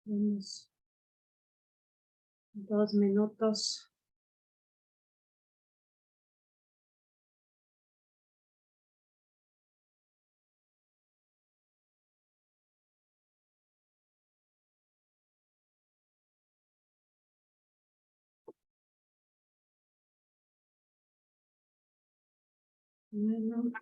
Unos 2 minutos. Bueno.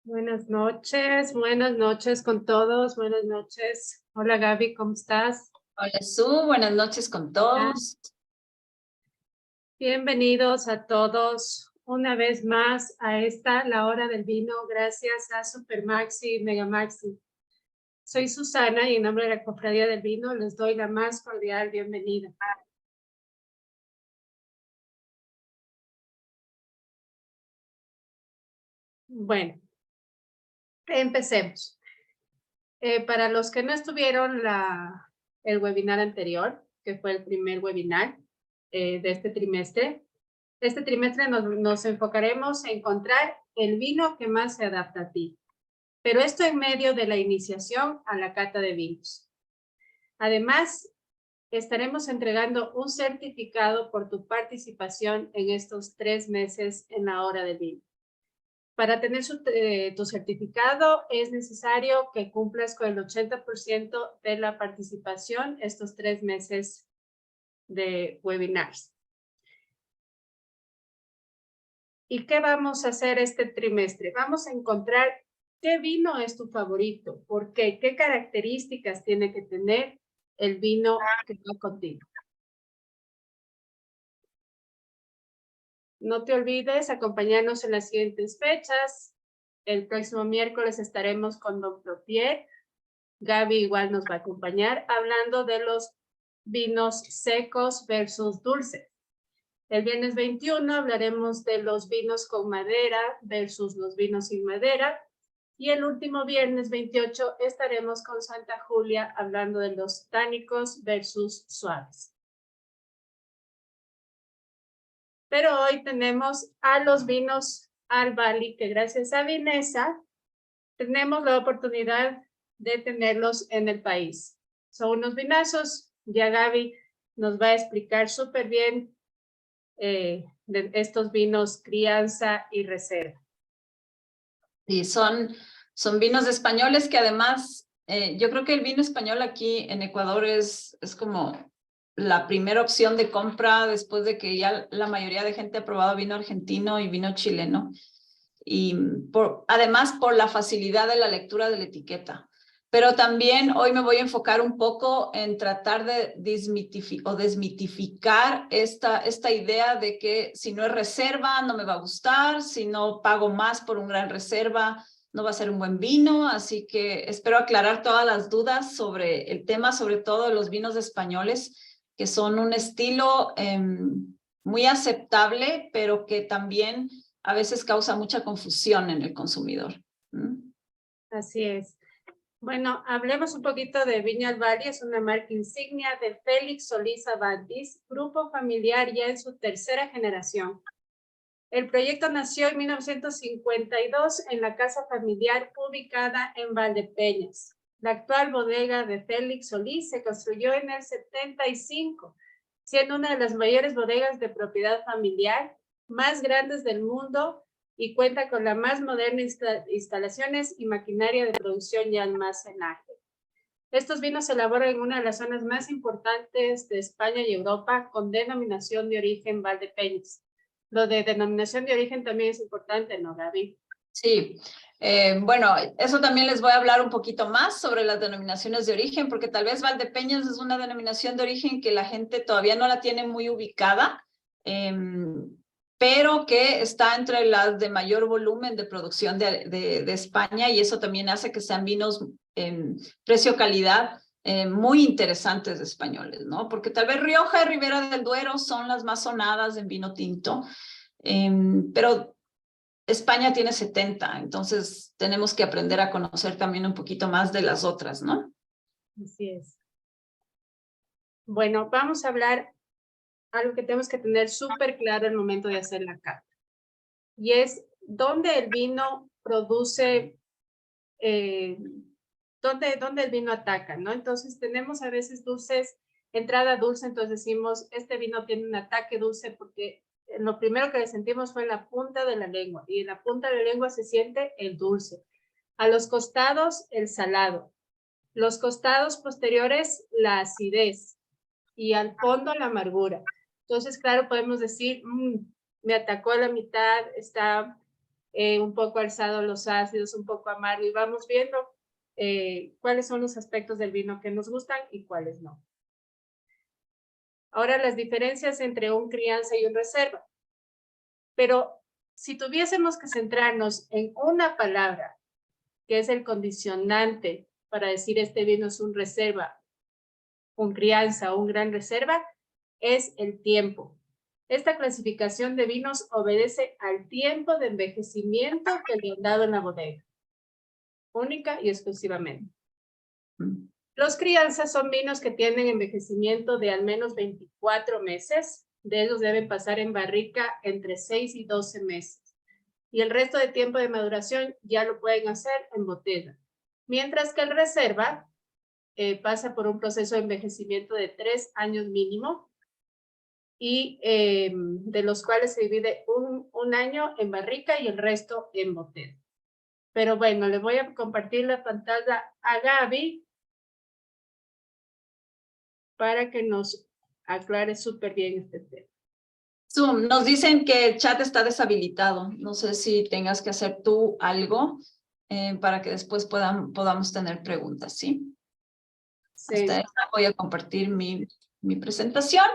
Buenas noches con todos, buenas noches. Hola Gaby, ¿cómo estás? Hola Su, buenas noches con todos. Bienvenidos a todos una vez más a la hora del vino, gracias a Supermaxi y Megamaxi. Soy Susana y en nombre de la Cofradía del Vino les doy la más cordial bienvenida. Bueno, empecemos. Para los que no estuvieron el webinar anterior, que fue el primer webinar de este trimestre nos enfocaremos en encontrar el vino que más se adapta a ti. Pero esto en medio de la iniciación a la cata de vinos. Además, estaremos entregando un certificado por tu participación en estos 3 meses en la hora del vino. Para tener tu certificado es necesario que cumplas con el 80% de la participación estos 3 meses de webinars. ¿Y qué vamos a hacer este trimestre? Vamos a encontrar qué vino es tu favorito, por qué, qué características tiene que tener el vino que va contigo. No te olvides acompañarnos en las siguientes fechas. El próximo miércoles estaremos con Dr. Pierre. Gaby igual nos va a acompañar hablando de los vinos secos versus dulces. El viernes 21 hablaremos de los vinos con madera versus los vinos sin madera. Y el último viernes 28 estaremos con Santa Julia hablando de los tánicos versus suaves. Pero hoy tenemos a los vinos Albali, que gracias a Vinesa tenemos la oportunidad de tenerlos en el país. Son unos vinazos, ya Gaby nos va a explicar súper bien de estos vinos crianza y reserva. Sí, son vinos españoles que además, yo creo que el vino español aquí en Ecuador es como la primera opción de compra después de que ya la mayoría de gente ha probado vino argentino y vino chileno. Y además por la facilidad de la lectura de la etiqueta. Pero también hoy me voy a enfocar un poco en tratar de desmitificar esta idea de que si no es reserva no me va a gustar, si no pago más por un gran reserva no va a ser un buen vino, así que espero aclarar todas las dudas sobre el tema, sobre todo los vinos españoles, que son un estilo muy aceptable, pero que también a veces causa mucha confusión en el consumidor. Así es. Bueno, hablemos un poquito de Viña Albali, es una marca insignia de Félix Solís Avantis, grupo familiar ya en su 3ª generación. El proyecto nació en 1952 en la casa familiar ubicada en Valdepeñas. La actual bodega de Félix Solís se construyó en el 75, siendo una de las mayores bodegas de propiedad familiar más grandes del mundo y cuenta con la más moderna instalaciones y maquinaria de producción y almacenaje. Estos vinos se elaboran en una de las zonas más importantes de España y Europa con denominación de origen Valdepeñas. Lo de denominación de origen también es importante, ¿no, Gaby? Sí, bueno, eso también les voy a hablar un poquito más sobre las denominaciones de origen, porque tal vez Valdepeñas es una denominación de origen que la gente todavía no la tiene muy ubicada, pero que está entre las de mayor volumen de producción de España, y eso también hace que sean vinos en precio-calidad muy interesantes de españoles, ¿no? Porque tal vez Rioja y Ribera del Duero son las más sonadas en vino tinto, pero España tiene 70, entonces tenemos que aprender a conocer también un poquito más de las otras, ¿no? Así es. Bueno, vamos a hablar algo que tenemos que tener súper claro al momento de hacer la carta. Y es dónde el vino produce, dónde el vino ataca, ¿no? Entonces tenemos a veces dulces, entrada dulce, entonces decimos, este vino tiene un ataque dulce porque lo primero que le sentimos fue la punta de la lengua, y en la punta de la lengua se siente el dulce. A los costados, el salado. Los costados posteriores, la acidez. Y al fondo, la amargura. Entonces, claro, podemos decir, me atacó a la mitad, está un poco alzado los ácidos, un poco amargo, y vamos viendo cuáles son los aspectos del vino que nos gustan y cuáles no. Ahora, las diferencias entre un crianza y un reserva. Pero si tuviésemos que centrarnos en una palabra, que es el condicionante para decir este vino es un reserva, un crianza o un gran reserva, es el tiempo. Esta clasificación de vinos obedece al tiempo de envejecimiento que le han dado en la bodega, única y exclusivamente. Los crianzas son vinos que tienen envejecimiento de al menos 24 meses. De ellos deben pasar en barrica entre 6 y 12 meses. Y el resto de tiempo de maduración ya lo pueden hacer en botella. Mientras que el reserva pasa por un proceso de envejecimiento de 3 años mínimo, y de los cuales se divide un año en barrica y el resto en botella. Pero bueno, le voy a compartir la pantalla a Gaby para que nos aclare súper bien este tema. Zoom, nos dicen que el chat está deshabilitado. No sé si tengas que hacer tú algo para que después podamos tener preguntas, ¿sí? Sí. Hasta esta voy a compartir mi presentación.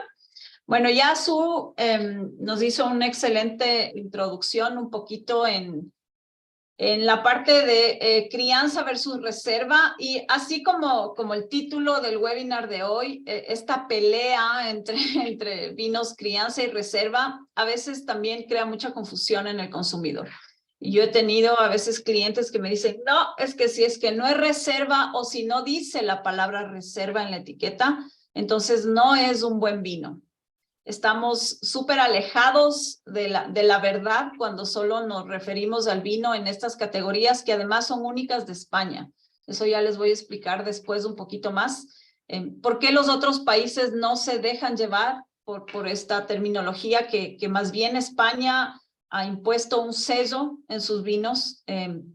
Bueno, ya Su nos hizo una excelente introducción un poquito en la parte de crianza versus reserva, y así como el título del webinar de hoy, esta pelea entre vinos crianza y reserva a veces también crea mucha confusión en el consumidor. Y yo he tenido a veces clientes que me dicen, no, es que si es que no es reserva o si no dice la palabra reserva en la etiqueta, entonces no es un buen vino. Estamos súper alejados de la verdad cuando solo nos referimos al vino en estas categorías que además son únicas de España. Eso ya les voy a explicar después un poquito más. ¿Por qué los otros países no se dejan llevar por esta terminología que más bien España ha impuesto un sello en sus vinos,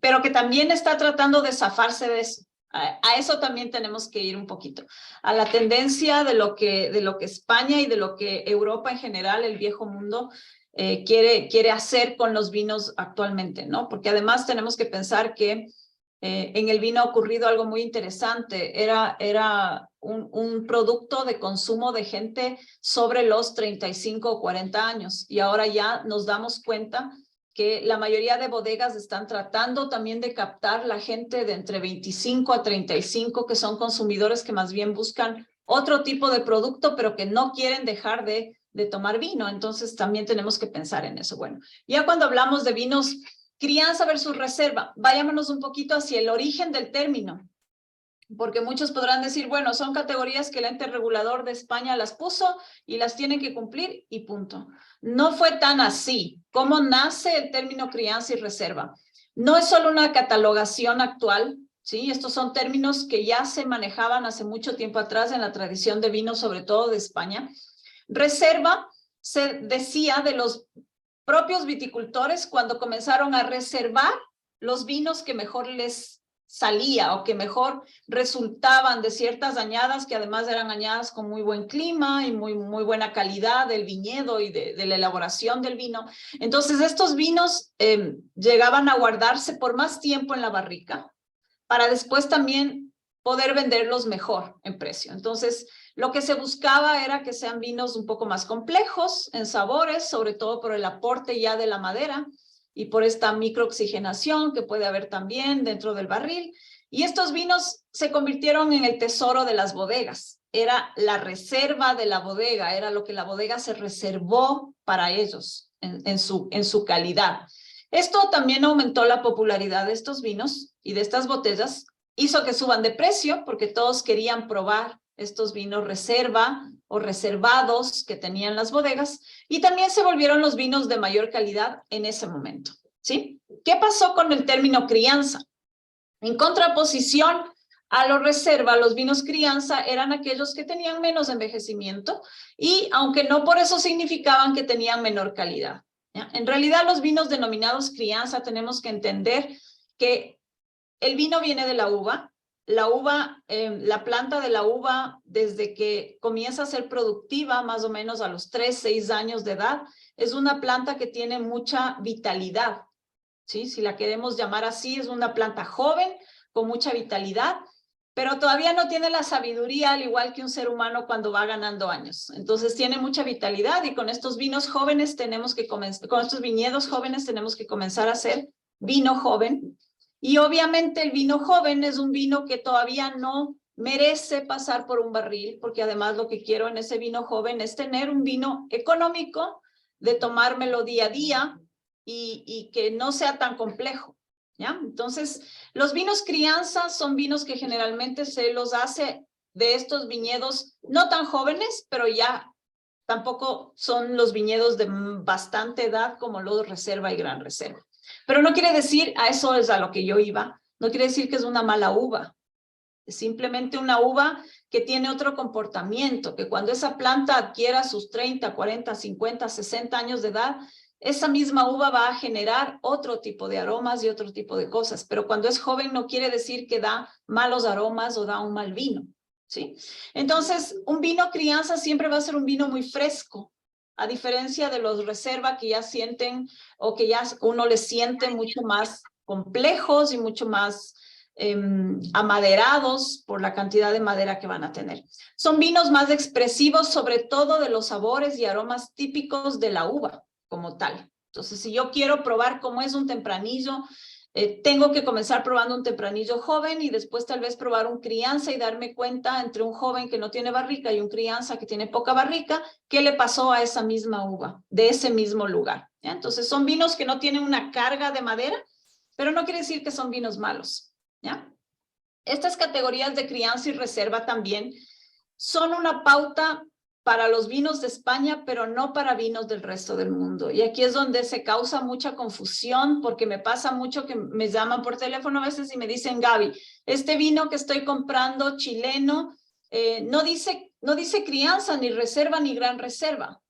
pero que también está tratando de zafarse de eso? A eso también tenemos que ir un poquito, a la tendencia de lo que España y de lo que Europa en general, el viejo mundo, quiere hacer con los vinos actualmente, ¿no? Porque además tenemos que pensar que en el vino ha ocurrido algo muy interesante. Era un producto de consumo de gente sobre los 35 o 40 años, y ahora ya nos damos cuenta que la mayoría de bodegas están tratando también de captar la gente de entre 25 a 35, que son consumidores que más bien buscan otro tipo de producto, pero que no quieren dejar de tomar vino. Entonces también tenemos que pensar en eso. Bueno, ya cuando hablamos de vinos crianza versus reserva, vayámonos un poquito hacia el origen del término, porque muchos podrán decir, bueno, son categorías que el ente regulador de España las puso y las tienen que cumplir y punto. No fue tan así. ¿Cómo nace el término crianza y reserva? No es solo una catalogación actual, ¿sí? Estos son términos que ya se manejaban hace mucho tiempo atrás en la tradición de vino, sobre todo de España. Reserva se decía de los propios viticultores cuando comenzaron a reservar los vinos que mejor les salía o que mejor resultaban de ciertas añadas que además eran añadas con muy buen clima y muy buena calidad del viñedo y de la elaboración del vino. Entonces estos vinos llegaban a guardarse por más tiempo en la barrica para después también poder venderlos mejor en precio. Entonces lo que se buscaba era que sean vinos un poco más complejos en sabores, sobre todo por el aporte ya de la madera y por esta microoxigenación que puede haber también dentro del barril. Y estos vinos se convirtieron en el tesoro de las bodegas. Era la reserva de la bodega, era lo que la bodega se reservó para ellos en su calidad. Esto también aumentó la popularidad de estos vinos y de estas botellas, hizo que suban de precio porque todos querían probar estos vinos reserva o reservados que tenían las bodegas, y también se volvieron los vinos de mayor calidad en ese momento, ¿sí? ¿Qué pasó con el término crianza? En contraposición a los reserva, los vinos crianza eran aquellos que tenían menos envejecimiento y aunque no por eso significaban que tenían menor calidad, ¿ya? En realidad los vinos denominados crianza tenemos que entender que el vino viene de la uva. La planta de la uva, desde que comienza a ser productiva, más o menos a los 3, 6 años de edad, es una planta que tiene mucha vitalidad, ¿sí? Si la queremos llamar así, es una planta joven, con mucha vitalidad, pero todavía no tiene la sabiduría, al igual que un ser humano cuando va ganando años. Entonces tiene mucha vitalidad y con estos vinos jóvenes tenemos que comenzar, con estos viñedos jóvenes tenemos que comenzar a hacer vino joven. Y obviamente el vino joven es un vino que todavía no merece pasar por un barril, porque además lo que quiero en ese vino joven es tener un vino económico, de tomármelo día a día y que no sea tan complejo, ¿ya? Entonces, los vinos crianza son vinos que generalmente se los hace de estos viñedos no tan jóvenes, pero ya tampoco son los viñedos de bastante edad como los reserva y gran reserva. Pero no quiere decir, a eso es a lo que yo iba, no quiere decir que es una mala uva. Es simplemente una uva que tiene otro comportamiento, que cuando esa planta adquiera sus 30, 40, 50, 60 años de edad, esa misma uva va a generar otro tipo de aromas y otro tipo de cosas. Pero cuando es joven no quiere decir que da malos aromas o da un mal vino, ¿sí? Entonces, un vino crianza siempre va a ser un vino muy fresco, a diferencia de los reserva que ya sienten o que ya uno les siente mucho más complejos y mucho más amaderados por la cantidad de madera que van a tener. Son vinos más expresivos, sobre todo de los sabores y aromas típicos de la uva como tal. Entonces, si yo quiero probar cómo es un tempranillo, tengo que comenzar probando un tempranillo joven y después tal vez probar un crianza y darme cuenta entre un joven que no tiene barrica y un crianza que tiene poca barrica, qué le pasó a esa misma uva, de ese mismo lugar, ¿ya? Entonces son vinos que no tienen una carga de madera, pero no quiere decir que son vinos malos, ¿ya? Estas categorías de crianza y reserva también son una pauta para los vinos de España, pero no para vinos del resto del mundo. Y aquí es donde se causa mucha confusión, porque me pasa mucho que me llaman por teléfono a veces y me dicen, Gaby, este vino que estoy comprando chileno no dice crianza, ni reserva, ni gran reserva.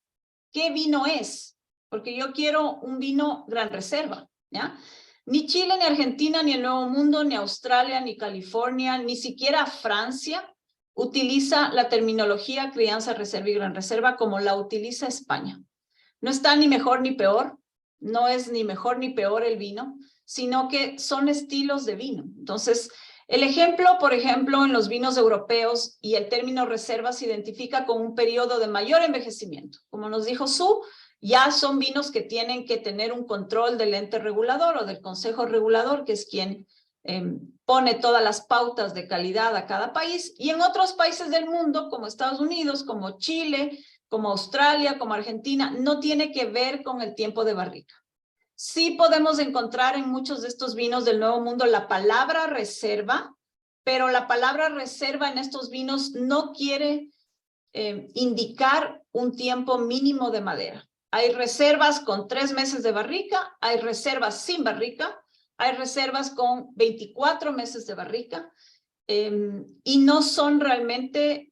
¿Qué vino es? Porque yo quiero un vino gran reserva, ¿ya? Ni Chile, ni Argentina, ni el Nuevo Mundo, ni Australia, ni California, ni siquiera Francia utiliza la terminología crianza, reserva y gran reserva como la utiliza España. No está ni mejor ni peor, no es ni mejor ni peor el vino, sino que son estilos de vino. Entonces, el ejemplo, por ejemplo, en los vinos europeos y el término reserva se identifica con un periodo de mayor envejecimiento. Como nos dijo Su, ya son vinos que tienen que tener un control del ente regulador o del consejo regulador, que es quien pone todas las pautas de calidad a cada país, y en otros países del mundo, como Estados Unidos, como Chile, como Australia, como Argentina, no tiene que ver con el tiempo de barrica. Sí podemos encontrar en muchos de estos vinos del Nuevo Mundo la palabra reserva, pero la palabra reserva en estos vinos no quiere indicar un tiempo mínimo de madera. Hay reservas con 3 meses de barrica, hay reservas sin barrica, hay reservas con 24 meses de barrica, y no son realmente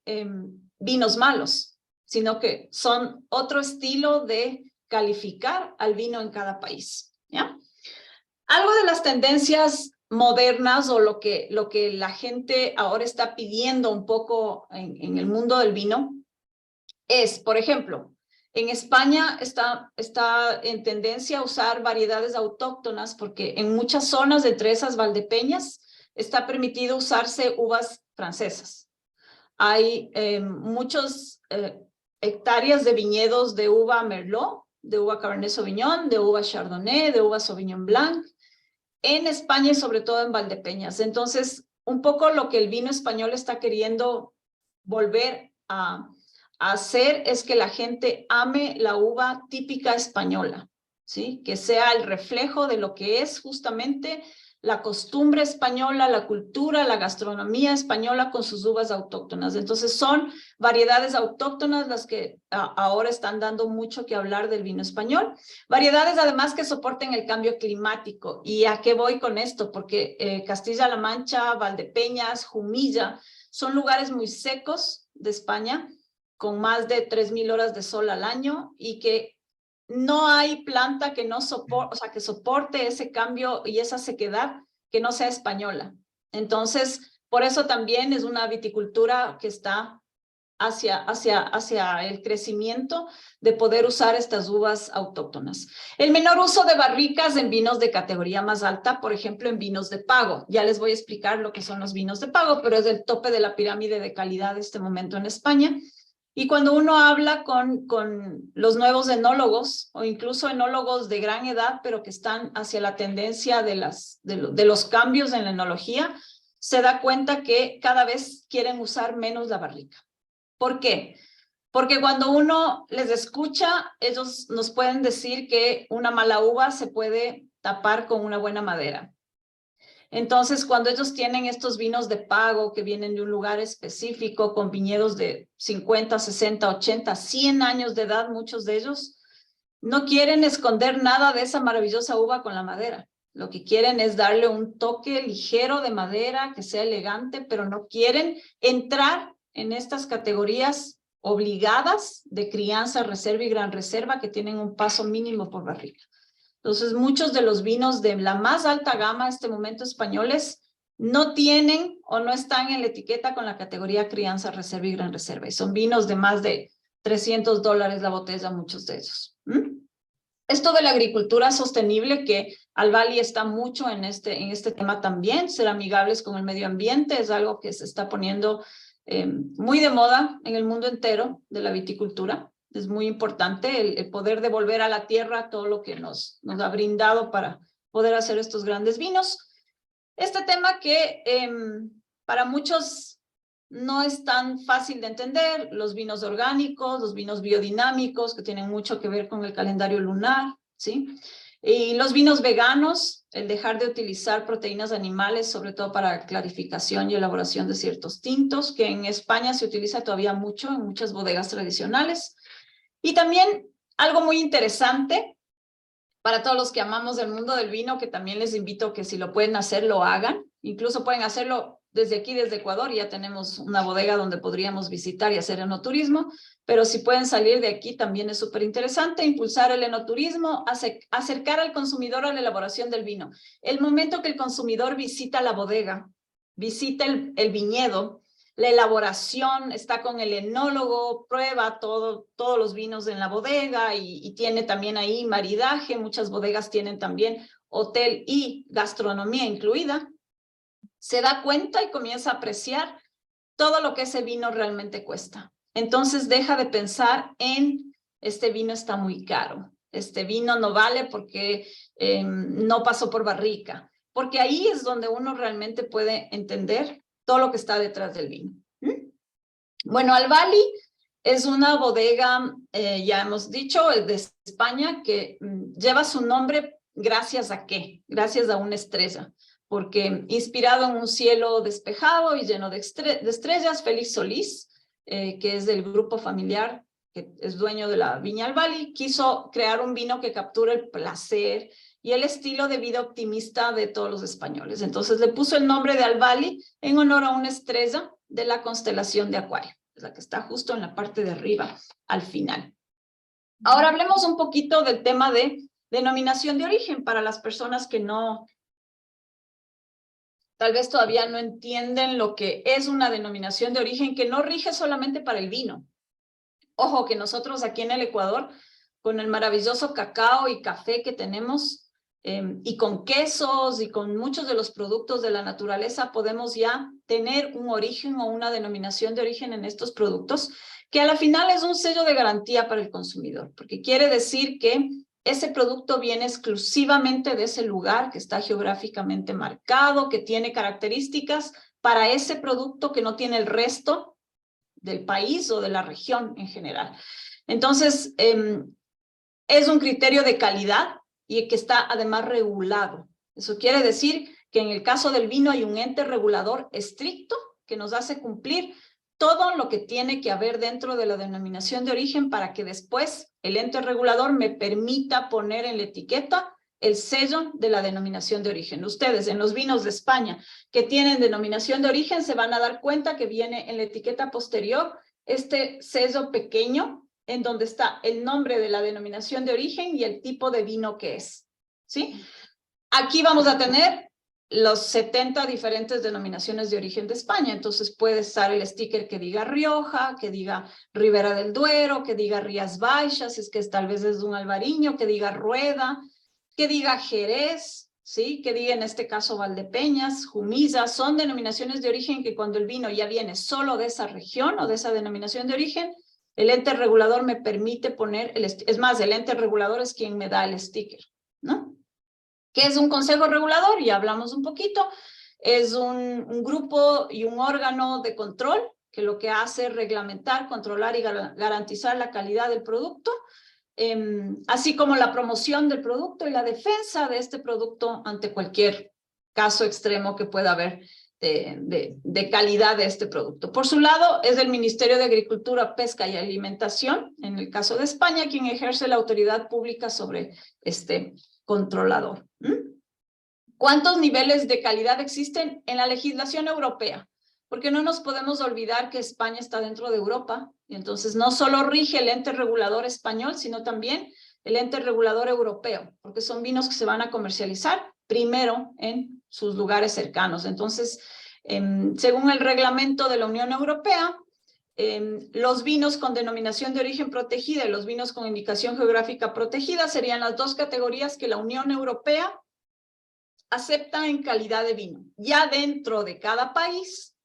vinos malos, sino que son otro estilo de calificar al vino en cada país, ¿ya? Algo de las tendencias modernas o lo que la gente ahora está pidiendo un poco en el mundo del vino es, por ejemplo, en España está en tendencia a usar variedades autóctonas porque en muchas zonas, entre esas Valdepeñas, está permitido usarse uvas francesas. Hay muchos hectáreas de viñedos de uva Merlot, de uva Cabernet Sauvignon, de uva Chardonnay, de uva Sauvignon Blanc, en España y sobre todo en Valdepeñas. Entonces, un poco lo que el vino español está queriendo volver a hacer es que la gente ame la uva típica española, ¿sí? Que sea el reflejo de lo que es justamente la costumbre española, la cultura, la gastronomía española con sus uvas autóctonas. Entonces son variedades autóctonas las que ahora están dando mucho que hablar del vino español. Variedades además que soporten el cambio climático. ¿Y a qué voy con esto? Porque Castilla-La Mancha, Valdepeñas, Jumilla, son lugares muy secos de España, con más de 3,000 horas de sol al año y que no hay planta que no soporte, o sea, que soporte ese cambio y esa sequedad que no sea española. Entonces, por eso también es una viticultura que está hacia el crecimiento de poder usar estas uvas autóctonas. El menor uso de barricas en vinos de categoría más alta, por ejemplo, en vinos de pago. Ya les voy a explicar lo que son los vinos de pago, pero es el tope de la pirámide de calidad de este momento en España. Y cuando uno habla con los nuevos enólogos o incluso enólogos de gran edad, pero que están hacia la tendencia de los cambios en la enología, se da cuenta que cada vez quieren usar menos la barrica. ¿Por qué? Porque cuando uno les escucha, ellos nos pueden decir que una mala uva se puede tapar con una buena madera. Entonces, cuando ellos tienen estos vinos de pago que vienen de un lugar específico con viñedos de 50, 60, 80, 100 años de edad, muchos de ellos, no quieren esconder nada de esa maravillosa uva con la madera. Lo que quieren es darle un toque ligero de madera, que sea elegante, pero no quieren entrar en estas categorías obligadas de crianza, reserva y gran reserva que tienen un paso mínimo por barrica. Entonces, muchos de los vinos de la más alta gama en este momento españoles no tienen o no están en la etiqueta con la categoría crianza, reserva y gran reserva. Y son vinos de más de $300 la botella, muchos de ellos. Esto de la agricultura sostenible, que Albali está mucho en este tema también, ser amigables con el medio ambiente, es algo que se está poniendo muy de moda en el mundo entero de la viticultura. Es muy importante el poder devolver a la tierra todo lo que nos ha brindado para poder hacer estos grandes vinos. Este tema que para muchos no es tan fácil de entender, los vinos orgánicos, los vinos biodinámicos, que tienen mucho que ver con el calendario lunar, ¿sí? Y los vinos veganos, el dejar de utilizar proteínas animales, sobre todo para clarificación y elaboración de ciertos tintos, que en España se utiliza todavía mucho en muchas bodegas tradicionales. Y también algo muy interesante para todos los que amamos el mundo del vino, que también les invito a que si lo pueden hacer, lo hagan. Incluso pueden hacerlo desde aquí, desde Ecuador, ya tenemos una bodega donde podríamos visitar y hacer enoturismo, pero si pueden salir de aquí también es súper interesante, impulsar el enoturismo, acercar al consumidor a la elaboración del vino. El momento que el consumidor visita la bodega, visita el viñedo, la elaboración, está con el enólogo, prueba todos los vinos en la bodega y tiene también ahí maridaje. Muchas bodegas tienen también hotel y gastronomía incluida. Se da cuenta y comienza a apreciar todo lo que ese vino realmente cuesta. Entonces deja de pensar en este vino está muy caro, este vino no vale porque no pasó por barrica, porque ahí es donde uno realmente puede entender todo lo que está detrás del vino. Bueno, Albali es una bodega, ya hemos dicho, de España, que lleva su nombre gracias a ¿qué? Gracias a una estrella, porque inspirado en un cielo despejado y lleno de estrellas, Félix Solís, que es del grupo familiar, que es dueño de la Viña Albali, quiso crear un vino que capture el placer y el estilo de vida optimista de todos los españoles. Entonces le puso el nombre de Albali en honor a una estrella de la constelación de Acuario, la que está justo en la parte de arriba, al final. Ahora hablemos un poquito del tema de denominación de origen para las personas que no tal vez todavía no entienden lo que es una denominación de origen que no rige solamente para el vino. Ojo que nosotros aquí en el Ecuador, con el maravilloso cacao y café que tenemos, y con quesos y con muchos de los productos de la naturaleza, podemos ya tener un origen o una denominación de origen en estos productos, que a la final es un sello de garantía para el consumidor, porque quiere decir que ese producto viene exclusivamente de ese lugar que está geográficamente marcado, que tiene características para ese producto que no tiene el resto del país o de la región en general. Entonces, es un criterio de calidad y que está además regulado. Eso quiere decir que en el caso del vino hay un ente regulador estricto que nos hace cumplir todo lo que tiene que haber dentro de la denominación de origen para que después el ente regulador me permita poner en la etiqueta el sello de la denominación de origen. Ustedes en los vinos de España que tienen denominación de origen se van a dar cuenta que viene en la etiqueta posterior este sello pequeño en donde está el nombre de la denominación de origen y el tipo de vino que es, ¿sí? Aquí vamos a tener los 70 diferentes denominaciones de origen de España, entonces puede estar el sticker que diga Rioja, que diga Ribera del Duero, que diga Rías Baixas, es que tal vez es un Albariño, que diga Rueda, que diga Jerez, ¿sí? Que diga en este caso Valdepeñas, Jumilla, son denominaciones de origen que cuando el vino ya viene solo de esa región o de esa denominación de origen, el ente regulador me permite poner, es más, el ente regulador es quien me da el sticker, ¿no? ¿Qué es un consejo regulador? Ya hablamos un poquito. Es un grupo y un órgano de control que lo que hace es reglamentar, controlar y garantizar la calidad del producto, así como la promoción del producto y la defensa de este producto ante cualquier caso extremo que pueda haber de calidad de este producto. Por su lado, es el Ministerio de Agricultura, Pesca y Alimentación, en el caso de España, quien ejerce la autoridad pública sobre este controlador. ¿Cuántos niveles de calidad existen en la legislación europea? Porque no nos podemos olvidar que España está dentro de Europa, y entonces no solo rige el ente regulador español, sino también el ente regulador europeo, porque son vinos que se van a comercializar primero en sus lugares cercanos. Entonces, según el reglamento de la Unión Europea, los vinos con denominación de origen protegida y los vinos con indicación geográfica protegida serían las dos categorías que la Unión Europea acepta en calidad de vino. Ya dentro de cada país,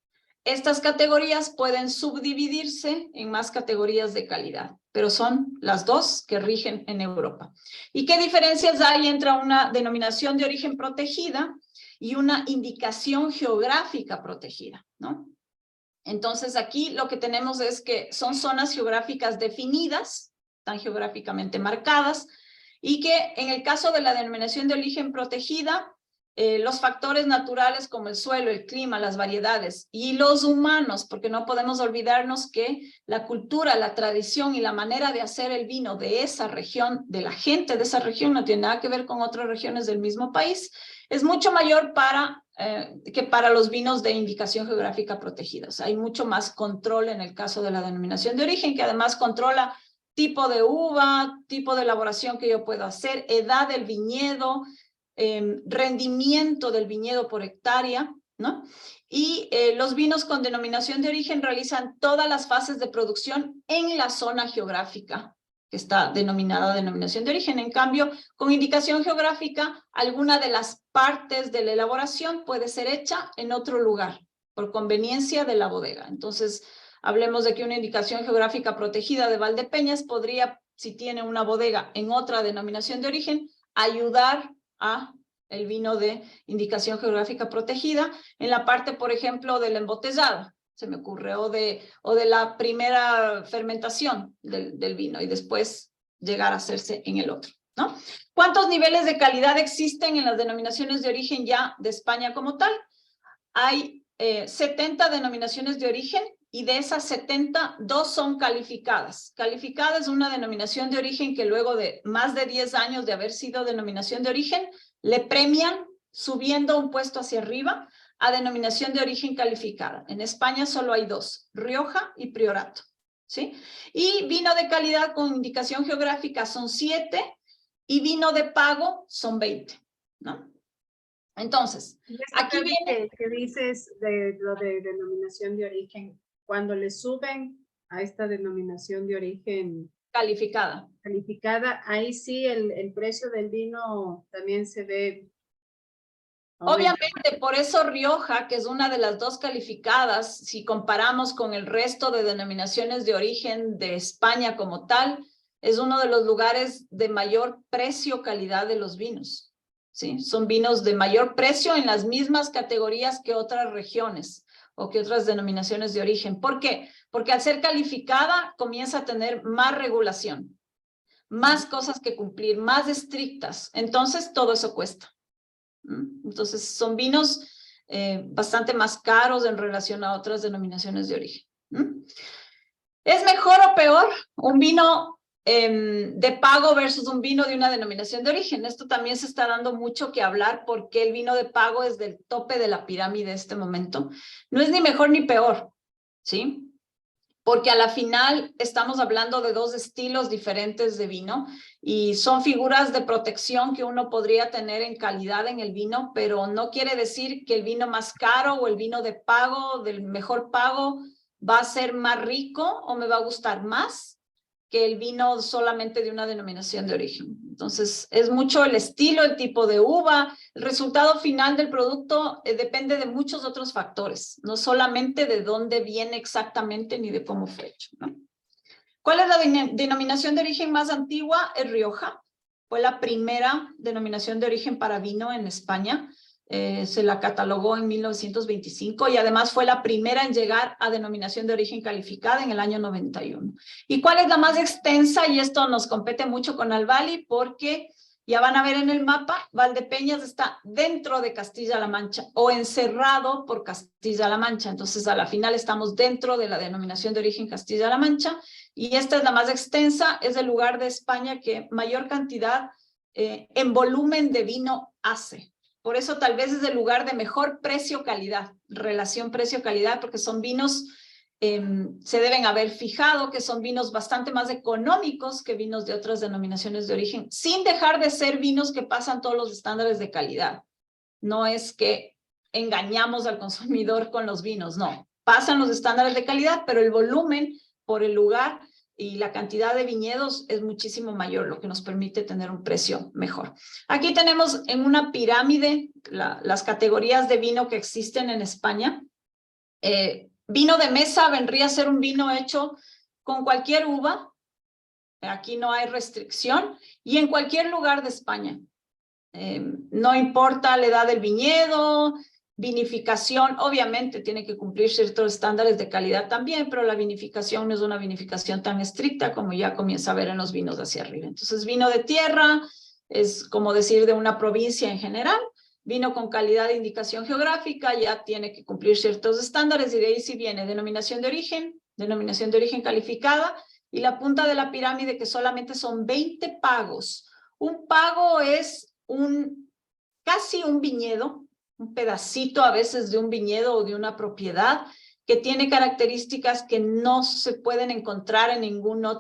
estas categorías pueden subdividirse en más categorías de calidad, pero son las dos que rigen en Europa. ¿Y qué diferencias hay entre una denominación de origen protegida y una indicación geográfica protegida, ¿no? Entonces aquí lo que tenemos es que son zonas geográficas definidas, están geográficamente marcadas, y que en el caso de la denominación de origen protegida, los factores naturales como el suelo, el clima, las variedades y los humanos, porque no podemos olvidarnos que la cultura, la tradición y la manera de hacer el vino de esa región, de la gente de esa región, no tiene nada que ver con otras regiones del mismo país, es mucho mayor que para los vinos de indicación geográfica protegida. O sea, hay mucho más control en el caso de la denominación de origen, que además controla tipo de uva, tipo de elaboración que yo puedo hacer, edad del viñedo, rendimiento del viñedo por hectárea, ¿no? Y los vinos con denominación de origen realizan todas las fases de producción en la zona geográfica que está denominada denominación de origen. En cambio, con indicación geográfica, alguna de las partes de la elaboración puede ser hecha en otro lugar, por conveniencia de la bodega. Entonces, hablemos de que una indicación geográfica protegida de Valdepeñas podría, si tiene una bodega en otra denominación de origen, ayudar a el vino de indicación geográfica protegida en la parte, por ejemplo, del embotellado, se me ocurre, o de la primera fermentación del vino y después llegar a hacerse en el otro, ¿no? ¿Cuántos niveles de calidad existen en las denominaciones de origen ya de España como tal? Hay 70 denominaciones de origen y de esas 70, 2 son calificadas. Calificada es una denominación de origen que luego de más de 10 años de haber sido denominación de origen, le premian subiendo un puesto hacia arriba a denominación de origen calificada. En España solo hay 2, Rioja y Priorato, ¿sí? Y vino de calidad con indicación geográfica son 7 y vino de pago son 20, ¿no? Entonces, Y esto aquí viene... que dices de lo de denominación de origen, cuando le suben a esta denominación de origen Calificada. calificada, ahí sí el precio del vino también se ve aumenta. Obviamente, por eso Rioja, que es una de las dos calificadas, si comparamos con el resto de denominaciones de origen de España como tal, es uno de los lugares de mayor precio-calidad de los vinos. ¿Sí? Son vinos de mayor precio en las mismas categorías que otras regiones o que otras denominaciones de origen. ¿Por qué? Porque al ser calificada comienza a tener más regulación, más cosas que cumplir, más estrictas. Entonces, todo eso cuesta. Entonces, son vinos bastante más caros en relación a otras denominaciones de origen. ¿Es mejor o peor un vino de pago versus un vino de una denominación de origen? Esto también se está dando mucho que hablar porque el vino de pago es del tope de la pirámide en este momento. No es ni mejor ni peor, ¿sí? Porque a la final estamos hablando de dos estilos diferentes de vino y son figuras de protección que uno podría tener en calidad en el vino, pero no quiere decir que el vino más caro o el vino de pago, del mejor pago, va a ser más rico o me va a gustar más que el vino solamente de una denominación de origen. Entonces, es mucho el estilo, el tipo de uva, el resultado final del producto depende de muchos otros factores, no solamente de dónde viene exactamente ni de cómo fue hecho, ¿no? ¿Cuál es la denominación de origen más antigua? Es Rioja. Fue la primera denominación de origen para vino en España. Se la catalogó en 1925 y además fue la primera en llegar a denominación de origen calificada en el año 91. ¿Y cuál es la más extensa? Y esto nos compete mucho con Albali porque ya van a ver en el mapa, Valdepeñas está dentro de Castilla-La Mancha o encerrado por Castilla-La Mancha. Entonces, a la final estamos dentro de la denominación de origen Castilla-La Mancha y esta es la más extensa, es el lugar de España que mayor cantidad en volumen de vino hace. Por eso tal vez es el lugar de mejor precio-calidad, relación precio-calidad, porque son vinos, se deben haber fijado que son vinos bastante más económicos que vinos de otras denominaciones de origen, sin dejar de ser vinos que pasan todos los estándares de calidad. No es que engañamos al consumidor con los vinos, no. Pasan los estándares de calidad, pero el volumen por el lugar y la cantidad de viñedos es muchísimo mayor, lo que nos permite tener un precio mejor. Aquí tenemos en una pirámide las categorías de vino que existen en España. Vino de mesa vendría a ser un vino hecho con cualquier uva, aquí no hay restricción, y en cualquier lugar de España. No importa la edad del viñedo, vinificación, obviamente tiene que cumplir ciertos estándares de calidad también, pero la vinificación no es una vinificación tan estricta como ya comienza a ver en los vinos de hacia arriba. Entonces, vino de tierra es como decir de una provincia en general, vino con calidad de indicación geográfica, ya tiene que cumplir ciertos estándares y de ahí sí viene denominación de origen calificada y la punta de la pirámide que solamente son 20 pagos. Un pago es casi un viñedo, un pedacito a veces de un viñedo o de una propiedad que tiene características que no se pueden encontrar en ninguna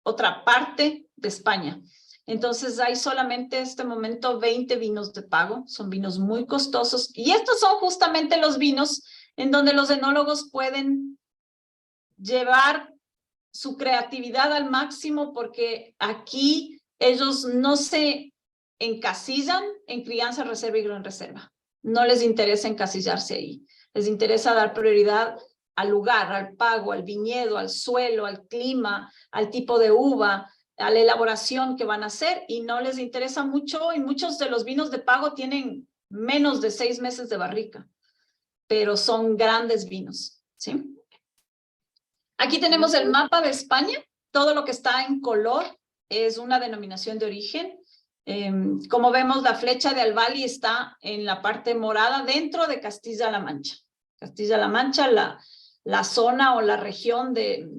otra parte de España. Entonces hay solamente en este momento 20 vinos de pago, son vinos muy costosos y estos son justamente los vinos en donde los enólogos pueden llevar su creatividad al máximo porque aquí ellos no se encasillan en crianza, reserva y gran reserva. No les interesa encasillarse ahí. Les interesa dar prioridad al lugar, al pago, al viñedo, al suelo, al clima, al tipo de uva, a la elaboración que van a hacer y no les interesa mucho y muchos de los vinos de pago tienen menos de 6 meses de barrica, pero son grandes vinos, ¿sí? Aquí tenemos el mapa de España. Todo lo que está en color es una denominación de origen. Como vemos, la flecha de Albali está en la parte morada dentro de Castilla-La Mancha. Castilla-La Mancha, la zona o la región de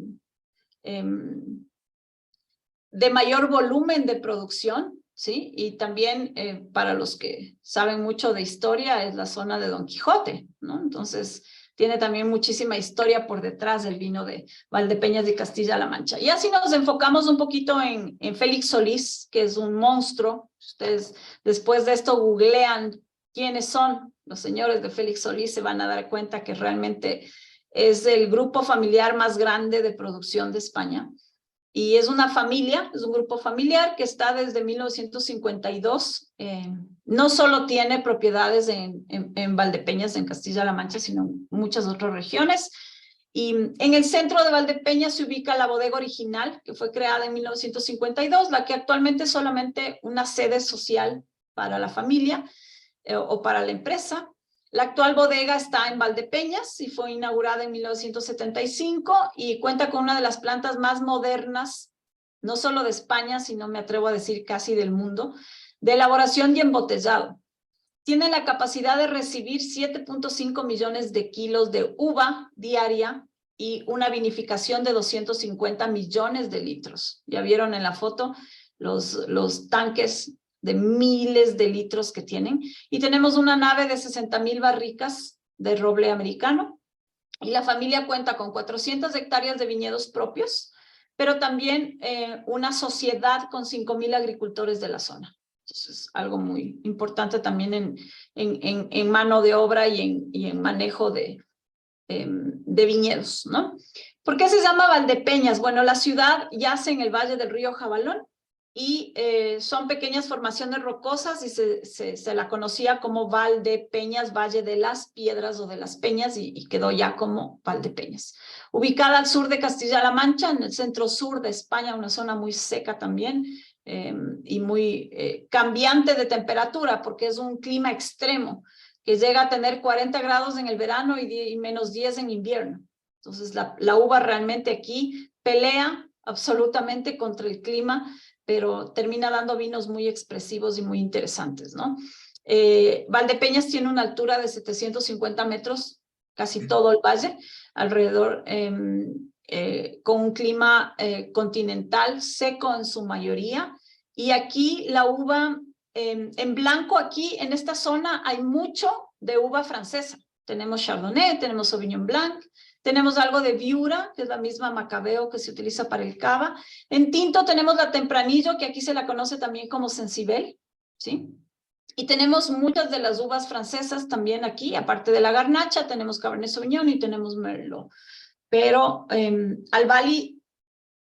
mayor volumen de producción, ¿sí? Y también para los que saben mucho de historia es la zona de Don Quijote, ¿no? Entonces tiene también muchísima historia por detrás del vino de Valdepeñas de Castilla-La Mancha. Y así nos enfocamos un poquito en Félix Solís, que es un monstruo. Ustedes después de esto googlean quiénes son los señores de Félix Solís, se van a dar cuenta que realmente es el grupo familiar más grande de producción de España. Y es una familia, es un grupo familiar que está desde 1952. No solo tiene propiedades en Valdepeñas, en Castilla-La Mancha, sino en muchas otras regiones. Y en el centro de Valdepeñas se ubica la bodega original, que fue creada en 1952, la que actualmente es solamente una sede social para la familia o para la empresa. La actual bodega está en Valdepeñas y fue inaugurada en 1975 y cuenta con una de las plantas más modernas, no solo de España, sino me atrevo a decir casi del mundo, de elaboración y embotellado. Tiene la capacidad de recibir 7.5 millones de kilos de uva diaria y una vinificación de 250 millones de litros. Ya vieron en la foto los tanques de miles de litros que tienen. Y tenemos una nave de 60,000 barricas de roble americano. Y la familia cuenta con 400 hectáreas de viñedos propios, pero también una sociedad con 5,000 agricultores de la zona. Entonces, algo muy importante también en mano de obra y en manejo de viñedos, ¿no? ¿Por qué se llama Valdepeñas? Bueno, la ciudad yace en el valle del río Jabalón y son pequeñas formaciones rocosas y se la conocía como Valdepeñas, Valle de las Piedras o de las Peñas y quedó ya como Valdepeñas. Ubicada al sur de Castilla-La Mancha, en el centro sur de España, una zona muy seca también y muy cambiante de temperatura porque es un clima extremo que llega a tener 40 grados en el verano y menos 10 en invierno. Entonces la uva realmente aquí pelea absolutamente contra el clima, pero termina dando vinos muy expresivos y muy interesantes, ¿no? Valdepeñas tiene una altura de 750 metros, casi todo el valle, alrededor, con un clima continental, seco en su mayoría, y aquí la uva, en blanco aquí, en esta zona, hay mucho de uva francesa. Tenemos Chardonnay, tenemos Sauvignon Blanc, tenemos algo de Viura, que es la misma Macabeo que se utiliza para el cava. En tinto tenemos la Tempranillo, que aquí se la conoce también como Sensibel, ¿sí? Y tenemos muchas de las uvas francesas también aquí, aparte de la Garnacha, tenemos Cabernet Sauvignon y tenemos Merlot. Pero Albali,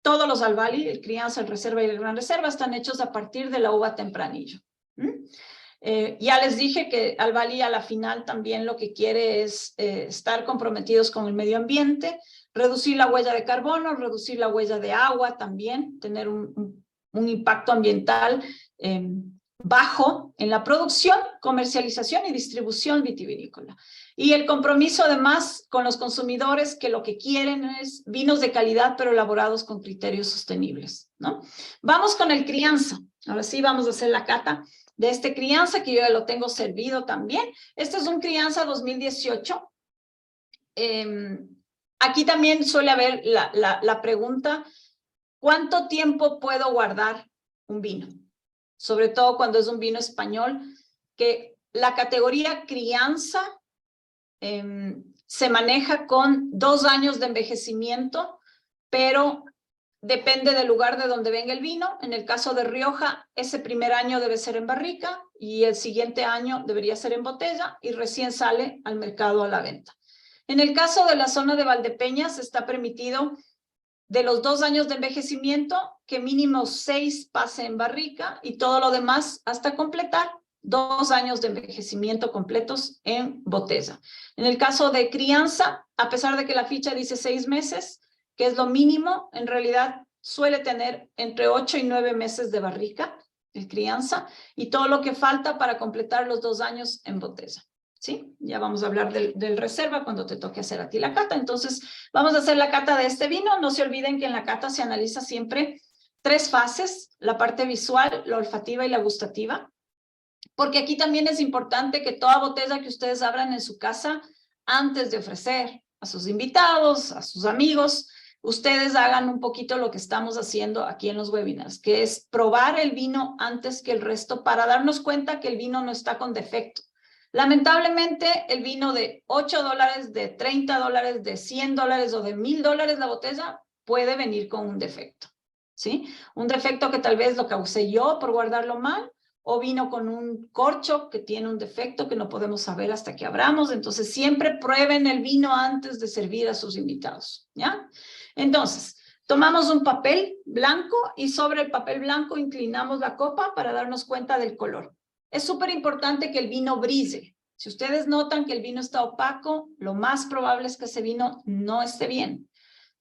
todos los Albali, el Crianza, el Reserva y el Gran Reserva, están hechos a partir de la uva Tempranillo. Ya les dije que Albali a la final también lo que quiere es estar comprometidos con el medio ambiente, reducir la huella de carbono, reducir la huella de agua también, tener un impacto ambiental bajo en la producción, comercialización y distribución vitivinícola. Y el compromiso además con los consumidores que lo que quieren es vinos de calidad pero elaborados con criterios sostenibles, ¿no? Vamos con el crianza. Ahora sí vamos a hacer la cata de este crianza que yo ya lo tengo servido también. Este es un crianza 2018. Aquí también suele haber la pregunta, ¿cuánto tiempo puedo guardar un vino? Sobre todo cuando es un vino español, que la categoría crianza se maneja con 2 años de envejecimiento, pero depende del lugar de donde venga el vino. En el caso de Rioja, ese primer año debe ser en barrica y el siguiente año debería ser en botella y recién sale al mercado a la venta. En el caso de la zona de Valdepeñas, está permitido de los 2 años de envejecimiento que mínimo 6 pase en barrica y todo lo demás hasta completar 2 años de envejecimiento completos en botella. En el caso de crianza, a pesar de que la ficha dice 6 meses, que es lo mínimo, en realidad suele tener entre 8 y 9 meses de barrica, el crianza, y todo lo que falta para completar los 2 años en botella. ¿Sí? Ya vamos a hablar del reserva cuando te toque hacer a ti la cata. Entonces, vamos a hacer la cata de este vino. No se olviden que en la cata se analiza siempre 3 fases, la parte visual, la olfativa y la gustativa, porque aquí también es importante que toda botella que ustedes abran en su casa, antes de ofrecer a sus invitados, a sus amigos, ustedes hagan un poquito lo que estamos haciendo aquí en los webinars, que es probar el vino antes que el resto para darnos cuenta que el vino no está con defecto. Lamentablemente, el vino de $8, de $30, de $100 o de $1,000 la botella puede venir con un defecto, ¿sí? Un defecto que tal vez lo causé yo por guardarlo mal, o vino con un corcho que tiene un defecto que no podemos saber hasta que abramos. Entonces, siempre prueben el vino antes de servir a sus invitados, ¿ya? Entonces, tomamos un papel blanco y sobre el papel blanco inclinamos la copa para darnos cuenta del color. Es súper importante que el vino brille. Si ustedes notan que el vino está opaco, lo más probable es que ese vino no esté bien.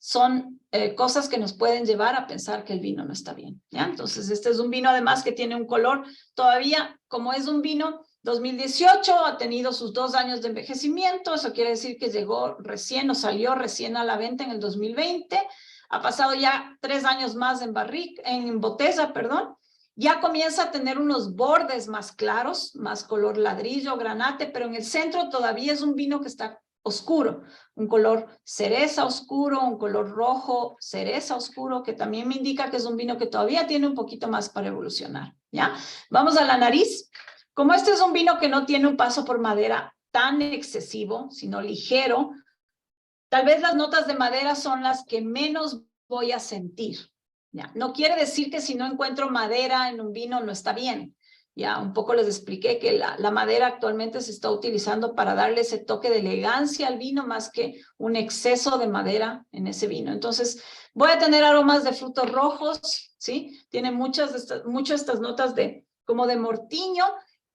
Son cosas que nos pueden llevar a pensar que el vino no está bien, ¿ya? Entonces, este es un vino además que tiene un color todavía, como es un vino 2018, ha tenido sus 2 años de envejecimiento, eso quiere decir que llegó recién o salió recién a la venta en el 2020, ha pasado ya 3 años más en botella, perdón, ya comienza a tener unos bordes más claros, más color ladrillo, granate, pero en el centro todavía es un vino que está oscuro, un color cereza oscuro, un color rojo cereza oscuro, que también me indica que es un vino que todavía tiene un poquito más para evolucionar, ¿ya? Vamos a la nariz. Como este es un vino que no tiene un paso por madera tan excesivo, sino ligero, tal vez las notas de madera son las que menos voy a sentir, ¿ya? No quiere decir que si no encuentro madera en un vino no está bien. Ya un poco les expliqué que la madera actualmente se está utilizando para darle ese toque de elegancia al vino más que un exceso de madera en ese vino. Entonces, voy a tener aromas de frutos rojos, ¿sí? Tiene muchas de estas notas como de mortiño,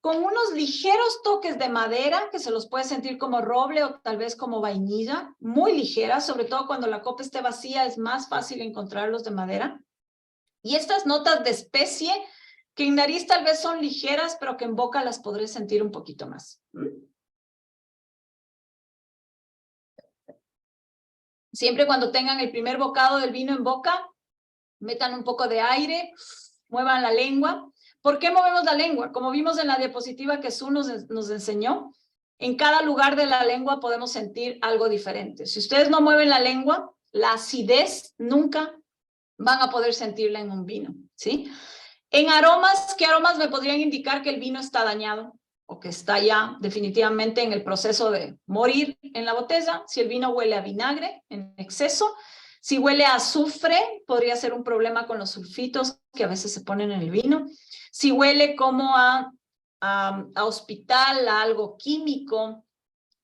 con unos ligeros toques de madera que se los puede sentir como roble o tal vez como vainilla, muy ligeras, sobre todo cuando la copa esté vacía es más fácil encontrarlos de madera. Y estas notas de especie que en nariz tal vez son ligeras, pero que en boca las podré sentir un poquito más. Siempre cuando tengan el primer bocado del vino en boca, metan un poco de aire, muevan la lengua. ¿Por qué movemos la lengua? Como vimos en la diapositiva que Su nos enseñó, en cada lugar de la lengua podemos sentir algo diferente. Si ustedes no mueven la lengua, la acidez nunca van a poder sentirla en un vino, ¿sí? En aromas, ¿qué aromas me podrían indicar que el vino está dañado o que está ya definitivamente en el proceso de morir en la botella? Si el vino huele a vinagre en exceso, si huele a azufre, podría ser un problema con los sulfitos que a veces se ponen en el vino. Si huele como a hospital, a algo químico,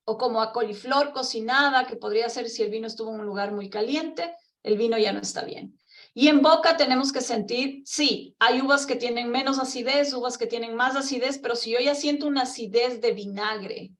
o como a coliflor cocinada, que podría ser si el vino estuvo en un lugar muy caliente, el vino ya no está bien. Y en boca tenemos que sentir, sí, hay uvas que tienen menos acidez, uvas que tienen más acidez, pero si yo ya siento una acidez de vinagre,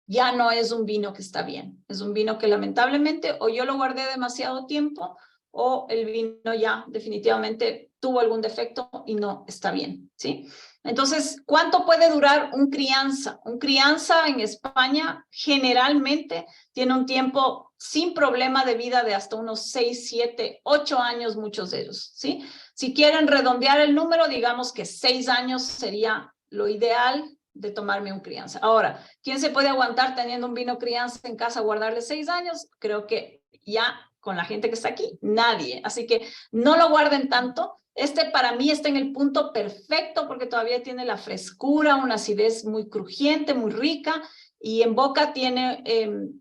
ya no es un vino que está bien. Es un vino que lamentablemente o yo lo guardé demasiado tiempo o el vino ya definitivamente tuvo algún defecto y no está bien, ¿sí? Entonces, ¿cuánto puede durar un crianza? Un crianza en España generalmente tiene un tiempo sin problema de vida de hasta unos 6, 7, 8 años, muchos de ellos, ¿sí? Si quieren redondear el número, digamos que 6 años sería lo ideal de tomarme un crianza. Ahora, ¿quién se puede aguantar teniendo un vino crianza en casa, guardarle 6 años? Creo que ya con la gente que está aquí, nadie. Así que no lo guarden tanto. Este para mí está en el punto perfecto porque todavía tiene la frescura, una acidez muy crujiente, muy rica, y en boca tiene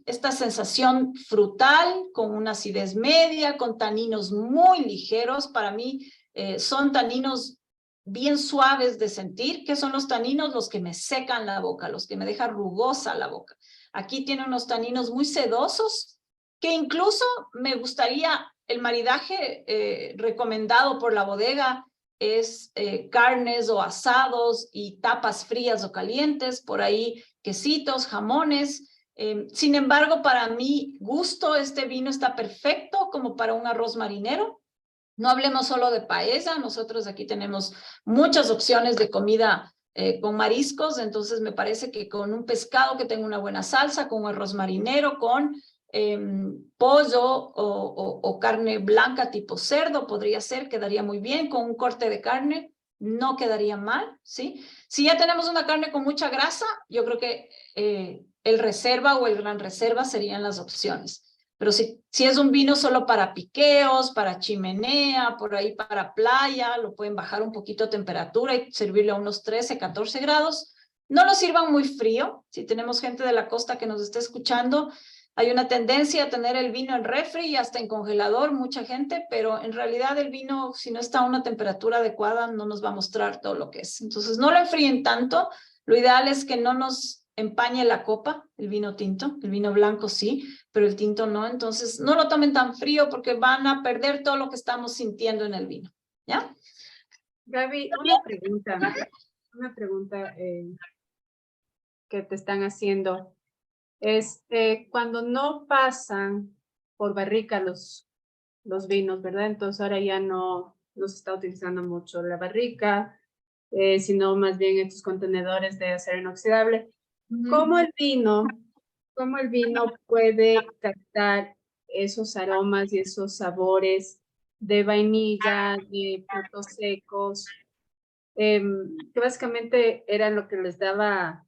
esta sensación frutal con una acidez media, con taninos muy ligeros. Para mí son taninos bien suaves de sentir. ¿Qué son los taninos? Los que me secan la boca, los que me dejan rugosa la boca. Aquí tiene unos taninos muy sedosos que incluso me gustaría, el maridaje recomendado por la bodega es carnes o asados y tapas frías o calientes, por ahí quesitos, jamones. Sin embargo, para mi gusto, este vino está perfecto como para un arroz marinero. No hablemos solo de paella, nosotros aquí tenemos muchas opciones de comida con mariscos, entonces me parece que con un pescado que tenga una buena salsa, con un arroz marinero, con pollo o carne blanca tipo cerdo, podría ser, quedaría muy bien, con un corte de carne, no quedaría mal, ¿sí? Si ya tenemos una carne con mucha grasa, yo creo que el reserva o el gran reserva serían las opciones. Pero si es un vino solo para piqueos, para chimenea, por ahí para playa, lo pueden bajar un poquito de temperatura y servirle a unos 13, 14 grados. No lo sirvan muy frío. Si tenemos gente de la costa que nos esté escuchando, Hay una tendencia a tener el vino en refri y hasta en congelador, mucha gente, pero en realidad el vino, si no está a una temperatura adecuada, no nos va a mostrar todo lo que es. Entonces, no lo enfríen tanto. Lo ideal es que no nos empañe la copa, el vino tinto. El vino blanco sí, pero el tinto no. Entonces, no lo tomen tan frío porque van a perder todo lo que estamos sintiendo en el vino. ¿Ya? Gaby, una pregunta que te están haciendo. Es cuando no pasan por barrica los vinos, ¿verdad? Entonces ahora ya no se está utilizando mucho la barrica, sino más bien estos contenedores de acero inoxidable. ¿Cómo el vino puede captar esos aromas y esos sabores de vainilla, de frutos secos, que básicamente era lo que les daba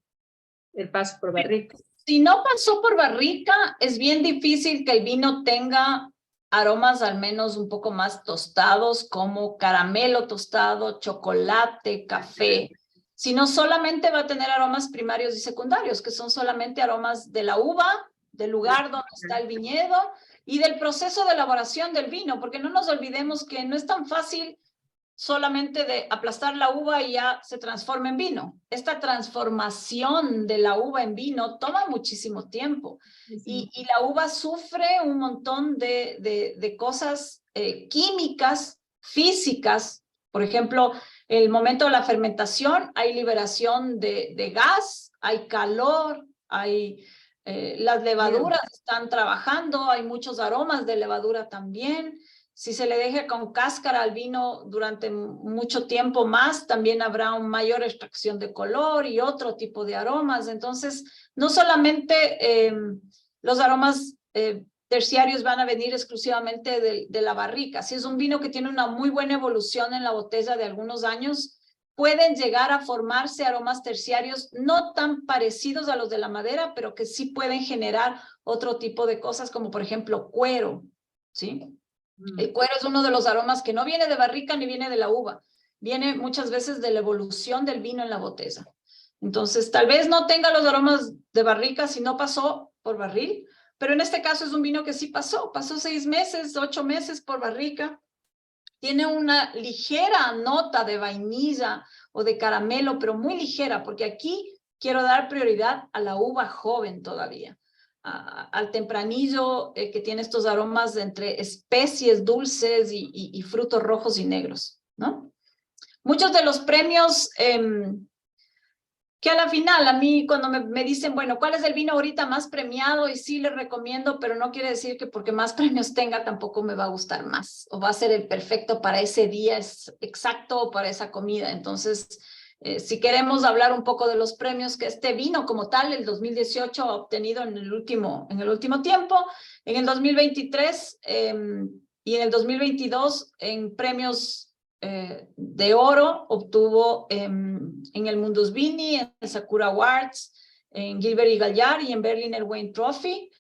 el paso por barrica? Si no pasó por barrica, es bien difícil que el vino tenga aromas al menos un poco más tostados, como caramelo tostado, chocolate, café. Sino solamente va a tener aromas primarios y secundarios, que son solamente aromas de la uva, del lugar donde está el viñedo y del proceso de elaboración del vino, porque no nos olvidemos que no es tan fácil solamente de aplastar la uva y ya se transforma en vino. Esta transformación de la uva en vino toma muchísimo tiempo y la uva sufre un montón de cosas químicas, físicas. Por ejemplo, el momento de la fermentación hay liberación de gas, hay calor, hay las levaduras están trabajando, hay muchos aromas de levadura también. Si se le deja con cáscara al vino durante mucho tiempo más, también habrá una mayor extracción de color y otro tipo de aromas. Entonces, no solamente los aromas terciarios van a venir exclusivamente de la barrica. Si es un vino que tiene una muy buena evolución en la botella de algunos años, pueden llegar a formarse aromas terciarios no tan parecidos a los de la madera, pero que sí pueden generar otro tipo de cosas, como por ejemplo cuero, ¿sí? El cuero es uno de los aromas que no viene de barrica ni viene de la uva. Viene muchas veces de la evolución del vino en la botella. Entonces, tal vez no tenga los aromas de barrica si no pasó por barril, pero en este caso es un vino que sí pasó 6 meses, 8 meses por barrica. Tiene una ligera nota de vainilla o de caramelo, pero muy ligera, porque aquí quiero dar prioridad a la uva joven todavía. Al tempranillo que tiene estos aromas entre especies dulces y frutos rojos y negros, ¿no? Muchos de los premios que a la final, a mí cuando me dicen, bueno, ¿cuál es el vino ahorita más premiado? Y sí les recomiendo, pero no quiere decir que porque más premios tenga tampoco me va a gustar más o va a ser el perfecto para ese día es exacto o para esa comida. Entonces, si queremos hablar un poco de los premios que este vino como tal, el 2018 ha obtenido en el último tiempo, en el 2023 y en el 2022 en premios de oro obtuvo en el Mundus Vini, en el Sakura Awards, en Gilbert y Gallar y en Berliner Wein Trophy,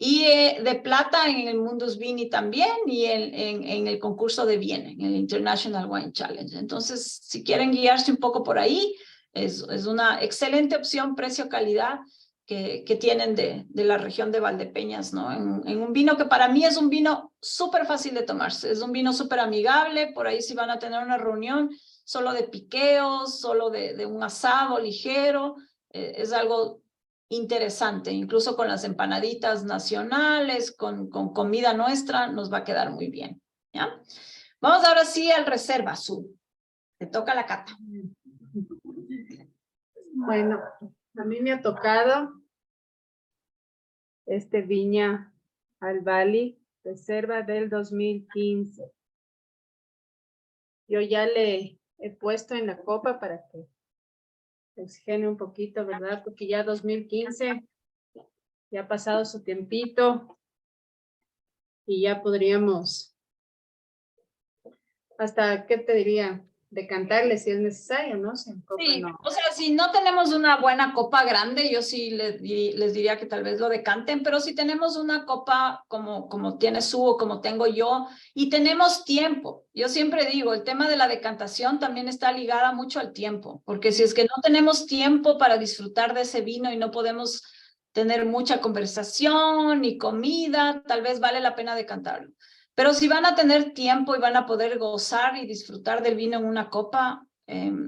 y de plata en el Mundus Vini también y en el concurso de Viena, en el International Wine Challenge. Entonces, si quieren guiarse un poco por ahí, es una excelente opción precio-calidad que tienen de la región de Valdepeñas, ¿no? En un vino que para mí es un vino súper fácil de tomarse, es un vino súper amigable, por ahí si van a tener una reunión solo de piqueos, solo de un asado ligero, es algo interesante, incluso con las empanaditas nacionales, con comida nuestra, nos va a quedar muy bien, ¿ya? Vamos ahora sí al Reserva Azul, te toca la cata. Bueno, a mí me ha tocado este Viña al Bali, Reserva del 2015. Yo ya le he puesto en la copa para que oxigene un poquito, ¿verdad? Porque ya 2015, ya ha pasado su tiempito y ya podríamos, hasta, ¿qué te diría? Decantarle si es necesario, ¿no? Si en copa Sí, no. o sea, si no tenemos una buena copa grande, yo sí les diría que tal vez lo decanten, pero si tenemos una copa como tiene Su o como tengo yo, y tenemos tiempo, yo siempre digo, el tema de la decantación también está ligada mucho al tiempo, porque si es que no tenemos tiempo para disfrutar de ese vino y no podemos tener mucha conversación y comida, tal vez vale la pena decantarlo. Pero si van a tener tiempo y van a poder gozar y disfrutar del vino en una copa,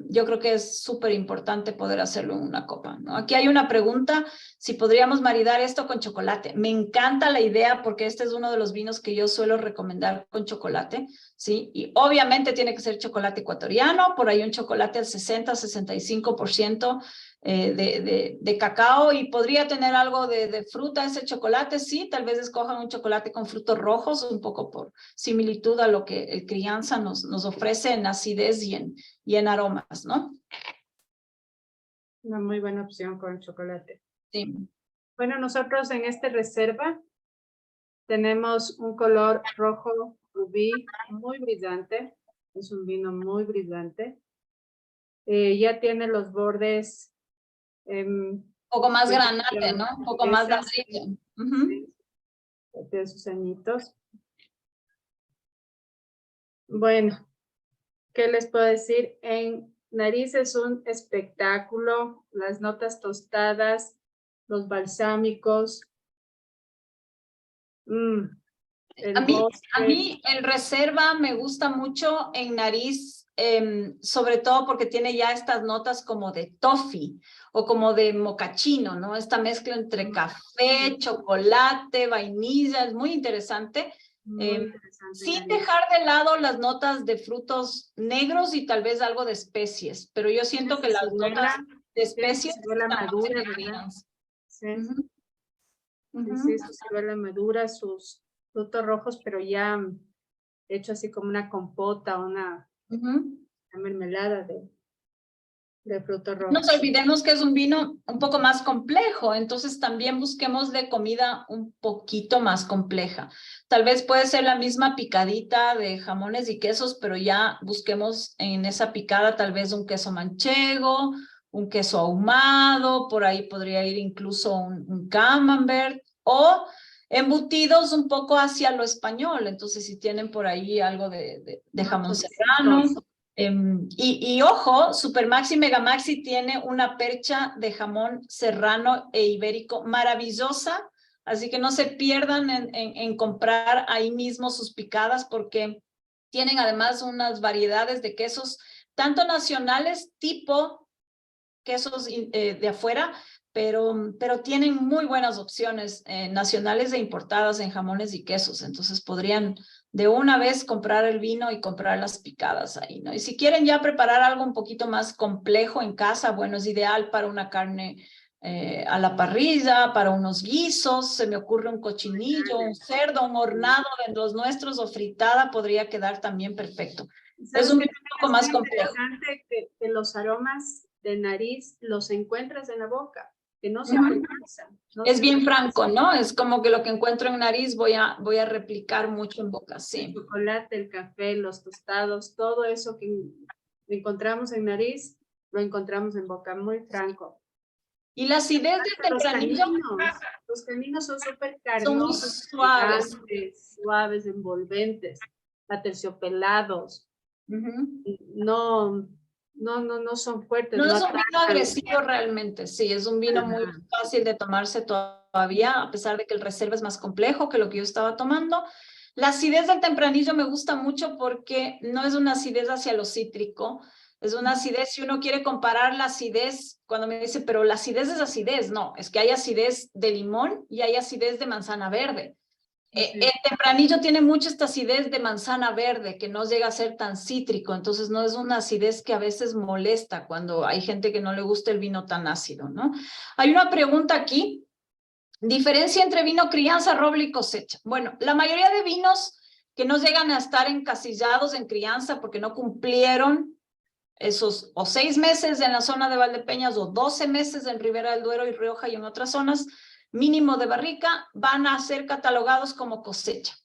yo creo que es súper importante poder hacerlo en una copa, ¿no? Aquí hay una pregunta, si podríamos maridar esto con chocolate. Me encanta la idea porque este es uno de los vinos que yo suelo recomendar con chocolate, ¿sí? Y obviamente tiene que ser chocolate ecuatoriano, por ahí un chocolate al 60-65% de cacao, y podría tener algo de fruta ese chocolate, sí, tal vez escojan un chocolate con frutos rojos, un poco por similitud a lo que el crianza nos ofrece en acidez y en aromas, ¿no? Una muy buena opción con chocolate. Sí. Bueno, nosotros en esta reserva tenemos un color rojo rubí muy brillante. Es un vino muy brillante. Ya tiene los bordes Un poco más granate, ¿no? Un poco más ladrillo. Sí, de sus añitos. Bueno, ¿qué les puedo decir? En nariz es un espectáculo, las notas tostadas, los balsámicos. A mí el reserva me gusta mucho en nariz, sobre todo porque tiene ya estas notas como de toffee o como de mocachino, ¿no? Esta mezcla entre café, chocolate, vainilla, es muy interesante. Sin dejar de lado las notas de frutos negros y tal vez algo de especies, pero yo siento que las notas de especies la madura, ¿verdad? Sí. Sí, su ciruela madura, sus frutos rojos, pero ya hecho así como una compota, una mermelada de frutos rojos. No nos olvidemos que es un vino un poco más complejo, entonces también busquemos de comida un poquito más compleja. Tal vez puede ser la misma picadita de jamones y quesos, pero ya busquemos en esa picada tal vez un queso manchego, un queso ahumado, por ahí podría ir incluso un camembert, o embutidos un poco hacia lo español. Entonces si tienen por ahí algo de jamón serrano. Y ojo, Supermaxi Megamaxi tiene una percha de jamón serrano e ibérico maravillosa, así que no se pierdan en comprar ahí mismo sus picadas, porque tienen además unas variedades de quesos, tanto nacionales tipo quesos de afuera, pero tienen muy buenas opciones nacionales e importadas en jamones y quesos, entonces podrían de una vez comprar el vino y comprar las picadas ahí, ¿no? Y si quieren ya preparar algo un poquito más complejo en casa, bueno, es ideal para una carne a la parrilla, para unos guisos, se me ocurre un cochinillo, un cerdo, un hornado de los nuestros o fritada podría quedar también perfecto. Es un vino un poco más complejo. Interesante que los aromas de nariz los encuentras en la boca, que no se es bien franco, ¿no? Es como que lo que encuentro en nariz voy a replicar mucho en boca, sí. El chocolate, el café, los tostados, todo eso que encontramos en nariz, lo encontramos en boca, muy franco. Y la acidez del tempranillo. Los caninos son súper carnosos, son muy suaves. Suaves, envolventes, aterciopelados. No son fuertes. No es un vino agresivo realmente, sí, es un vino muy fácil de tomarse todavía, a pesar de que el reserva es más complejo que lo que yo estaba tomando. La acidez del tempranillo me gusta mucho porque no es una acidez hacia lo cítrico, es una acidez, si uno quiere comparar la acidez, cuando me dice, pero la acidez es acidez, no, es que hay acidez de limón y hay acidez de manzana verde. El tempranillo tiene mucha esta acidez de manzana verde que no llega a ser tan cítrico, entonces no es una acidez que a veces molesta cuando hay gente que no le gusta el vino tan ácido, ¿no? Hay una pregunta aquí, diferencia entre vino crianza, roble y cosecha. Bueno, la mayoría de vinos que no llegan a estar encasillados en crianza porque no cumplieron esos o 6 meses en la zona de Valdepeñas o 12 meses en Ribera del Duero y Rioja y en otras zonas, mínimo de barrica, van a ser catalogados como cosecha,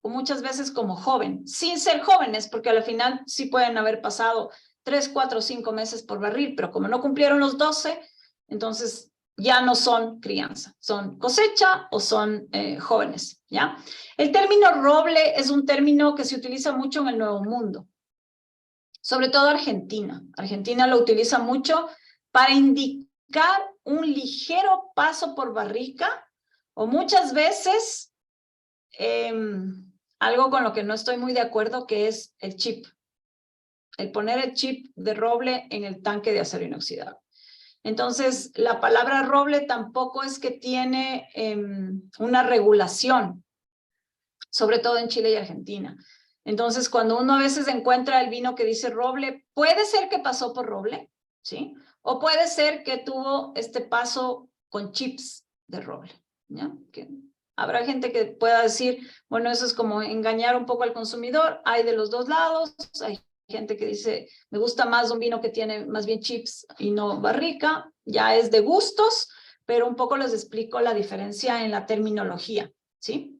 o muchas veces como joven, sin ser jóvenes, porque al final sí pueden haber pasado 3, 4, 5 meses por barril, pero como no cumplieron los 12, entonces ya no son crianza, son cosecha o son jóvenes, ¿ya? El término roble es un término que se utiliza mucho en el Nuevo Mundo, sobre todo Argentina. Argentina lo utiliza mucho para indicar buscar un ligero paso por barrica o muchas veces algo con lo que no estoy muy de acuerdo, que es el chip. El poner el chip de roble en el tanque de acero inoxidable. Entonces, la palabra roble tampoco es que tiene una regulación, sobre todo en Chile y Argentina. Entonces, cuando uno a veces encuentra el vino que dice roble, puede ser que pasó por roble, ¿sí? O puede ser que tuvo este paso con chips de roble, ¿ya? Que habrá gente que pueda decir, bueno, eso es como engañar un poco al consumidor. Hay de los dos lados, hay gente que dice, me gusta más un vino que tiene más bien chips y no barrica, ya es de gustos, pero un poco les explico la diferencia en la terminología, ¿sí?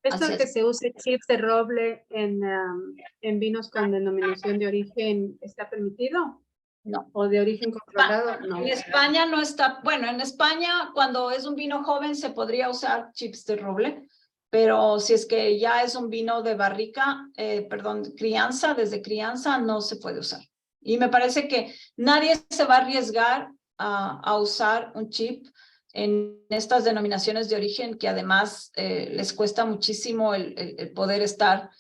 ¿Esto Así que es. se use chips de roble en vinos con denominación de origen está permitido? No. ¿O de origen controlado? No. En España no está, bueno, en España cuando es un vino joven se podría usar chips de roble, pero si es que ya es un vino de barrica, perdón, crianza, desde crianza no se puede usar. Y me parece que nadie se va a arriesgar a usar un chip en estas denominaciones de origen que además les cuesta muchísimo el poder estar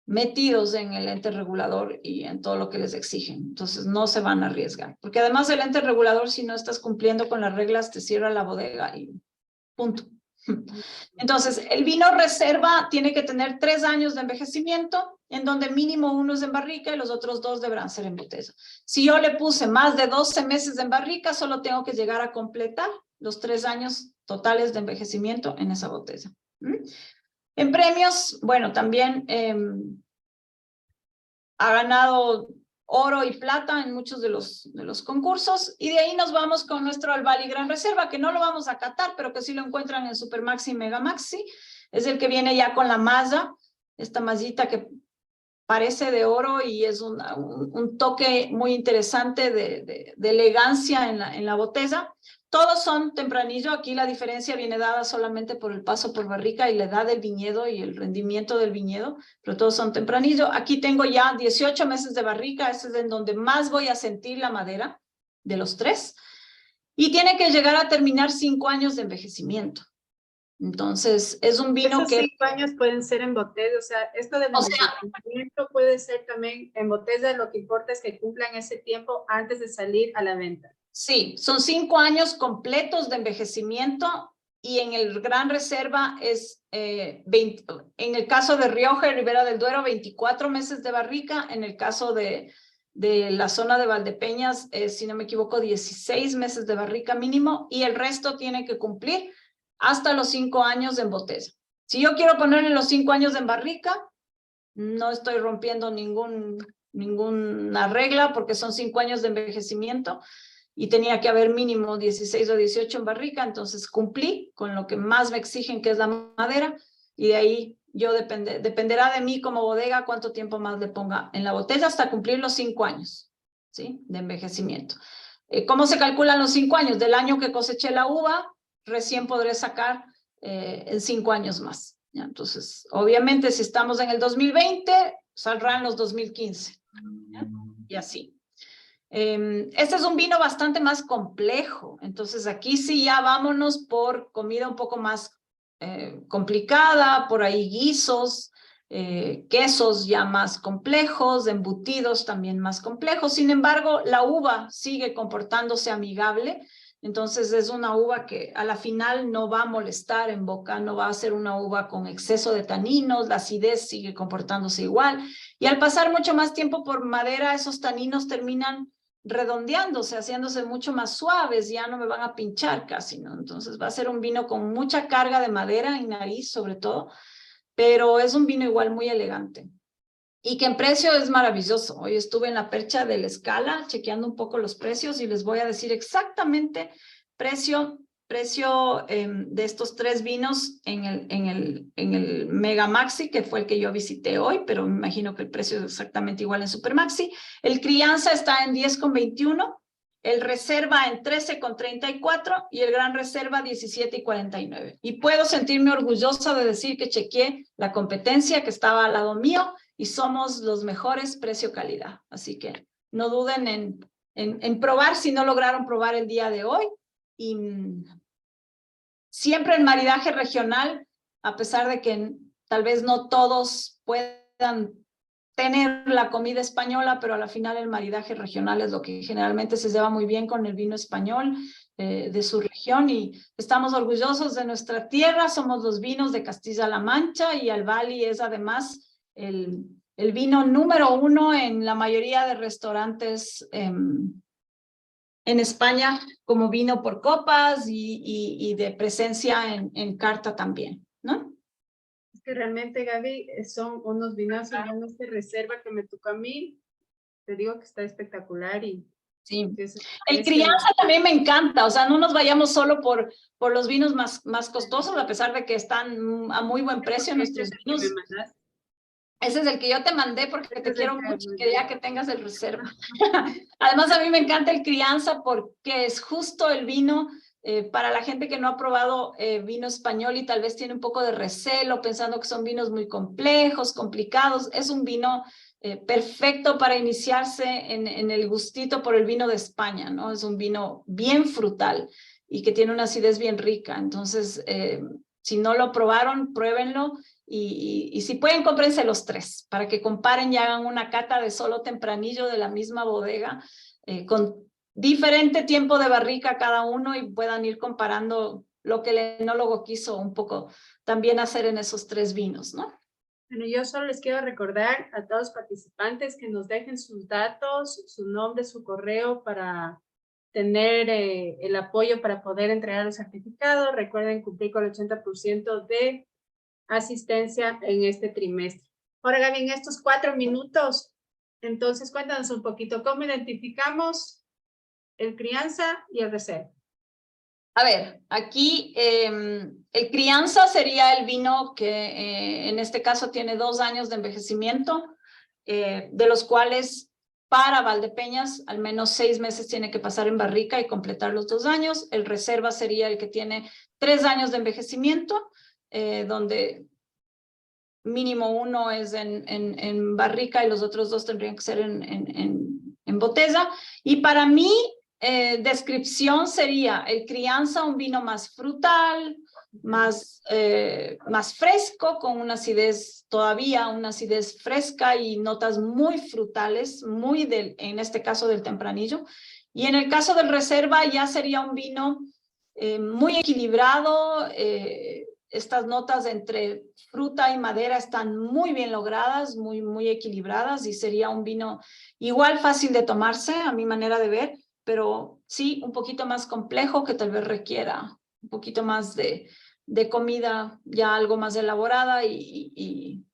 metidos en el ente regulador y en todo lo que les exigen. Entonces no se van a arriesgar. Porque además el ente regulador, si no estás cumpliendo con las reglas, te cierra la bodega y punto. Entonces, el vino reserva tiene que tener 3 años de envejecimiento, en donde mínimo 1 es en barrica y los otros 2 deberán ser en botella. Si yo le puse más de 12 meses en barrica, solo tengo que llegar a completar los 3 años totales de envejecimiento en esa botella. En premios, bueno, también ha ganado oro y plata en muchos de los concursos, y de ahí nos vamos con nuestro Albali Gran Reserva, que no lo vamos a catar, pero que sí lo encuentran en Supermaxi y Megamaxi. Es el que viene ya con la malla, esta mallita que parece de oro y es un toque muy interesante de elegancia en la botella. Todos son tempranillo, aquí la diferencia viene dada solamente por el paso por barrica y la edad del viñedo y el rendimiento del viñedo, pero todos son tempranillo. Aquí tengo ya 18 meses de barrica, este es en donde más voy a sentir la madera de los 3, y tiene que llegar a terminar 5 años de envejecimiento. Entonces, es un vino Esos que... 5 años pueden ser en botella, o sea, esto del envejecimiento puede ser también en botella, lo que importa es que cumplan ese tiempo antes de salir a la venta. Sí, son 5 años completos de envejecimiento, y en el Gran Reserva es 20, en el caso de Rioja y Ribera del Duero, 24 meses de barrica. En el caso de la zona de Valdepeñas, si no me equivoco, 16 meses de barrica mínimo, y el resto tiene que cumplir hasta los 5 años en botella. Si yo quiero ponerle los 5 años en barrica, no estoy rompiendo ninguna regla, porque son 5 años de envejecimiento y tenía que haber mínimo 16 o 18 en barrica, entonces cumplí con lo que más me exigen, que es la madera, y de ahí yo dependerá de mí como bodega cuánto tiempo más le ponga en la botella hasta cumplir los 5 años, ¿sí? De envejecimiento. ¿Cómo se calculan los 5 años? Del año que coseché la uva, recién podré sacar en 5 años más. ¿Ya? Entonces, obviamente, si estamos en el 2020, saldrán los 2015. ¿Ya? Y así. Este es un vino bastante más complejo, entonces aquí sí ya vámonos por comida un poco más complicada, por ahí guisos, quesos ya más complejos, embutidos también más complejos. Sin embargo, la uva sigue comportándose amigable, entonces es una uva que a la final no va a molestar en boca, no va a ser una uva con exceso de taninos, la acidez sigue comportándose igual, y al pasar mucho más tiempo por madera, esos taninos terminan redondeándose, haciéndose mucho más suaves, ya no me van a pinchar casi, ¿no? Entonces va a ser un vino con mucha carga de madera en nariz sobre todo, pero es un vino igual muy elegante. Y que en precio es maravilloso. Hoy estuve en la percha de la Escala chequeando un poco los precios y les voy a decir exactamente precio de estos 3 vinos en el Mega Maxi, que fue el que yo visité hoy, pero me imagino que el precio es exactamente igual en Super Maxi. El Crianza está en 10,21, el Reserva en 13,34 y el Gran Reserva 17,49. Y puedo sentirme orgullosa de decir que chequeé la competencia que estaba al lado mío y somos los mejores precio-calidad. Así que no duden en probar si no lograron probar el día de hoy. Y siempre el maridaje regional, a pesar de que tal vez no todos puedan tener la comida española, pero a la final el maridaje regional es lo que generalmente se lleva muy bien con el vino español de su región, y estamos orgullosos de nuestra tierra. Somos los vinos de Castilla-La Mancha, y Albali es además el vino número 1 en la mayoría de restaurantes en España como vino por copas y de presencia en carta también, ¿no? Es que realmente, Gaby, son unos vinos de reserva que me tocó a mí. Te digo que está espectacular y sí. El crianza también me encanta, o sea, no nos vayamos solo por los vinos más costosos, a pesar de que están a muy buen precio nuestros vinos. Ese es el que yo te mandé porque te quiero mucho, quería que tengas el reserva. Además, a mí me encanta el crianza porque es justo el vino para la gente que no ha probado vino español y tal vez tiene un poco de recelo pensando que son vinos muy complejos, complicados. Es un vino perfecto para iniciarse en el gustito por el vino de España, ¿no? Es un vino bien frutal y que tiene una acidez bien rica. Entonces, si no lo probaron, pruébenlo. Y si pueden, cómprense los 3 para que comparen y hagan una cata de solo tempranillo de la misma bodega con diferente tiempo de barrica cada uno, y puedan ir comparando lo que el enólogo quiso un poco también hacer en esos 3 vinos, ¿no? Bueno, yo solo les quiero recordar a todos los participantes que nos dejen sus datos, su nombre, su correo para tener el apoyo para poder entregar los certificados. Recuerden cumplir con el 80% de asistencia en este trimestre. Ahora, Gaby, en estos 4 minutos, entonces cuéntanos un poquito cómo identificamos el crianza y el reserva. A ver, aquí el crianza sería el vino que en este caso tiene 2 años de envejecimiento, de los cuales para Valdepeñas al menos 6 meses tiene que pasar en barrica y completar los 2 años. El reserva sería el que tiene 3 años de envejecimiento, donde mínimo 1 es en barrica y los otros 2 tendrían que ser en botella. Y para mí, descripción sería el crianza, un vino más frutal, más fresco, con una acidez todavía, una acidez fresca y notas muy frutales, muy en este caso del tempranillo. Y en el caso del reserva ya sería un vino muy equilibrado. Estas notas entre fruta y madera están muy bien logradas, muy equilibradas, y sería un vino igual fácil de tomarse a mi manera de ver, pero sí un poquito más complejo, que tal vez requiera un poquito más de comida ya algo más elaborada y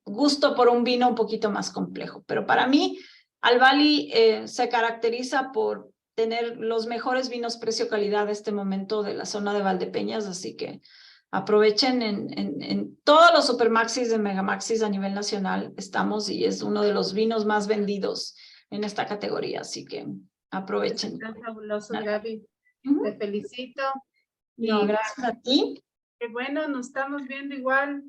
gusto por un vino un poquito más complejo. Pero para mí, Albali se caracteriza por tener los mejores vinos precio-calidad de este momento de la zona de Valdepeñas, así que aprovechen en todos los supermaxis de megamaxis a nivel nacional estamos, y es uno de los vinos más vendidos en esta categoría, así que aprovechen. Está fabuloso, Gaby. Te felicito. No, gracias a ti. Qué bueno, nos estamos viendo igual.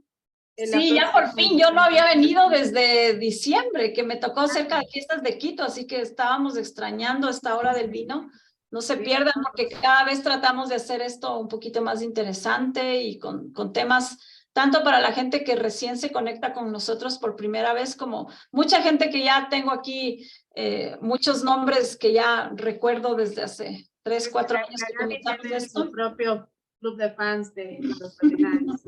Sí, ya por fin. Yo no había venido desde diciembre, que me tocó cerca de fiestas de Quito, así que estábamos extrañando esta hora del vino. No se pierdan, porque cada vez tratamos de hacer esto un poquito más interesante y con temas tanto para la gente que recién se conecta con nosotros por primera vez, como mucha gente que ya tengo aquí, muchos nombres que ya recuerdo desde hace 3, 4 años que comenzamos esto. Su propio club de fans de los veterinanos.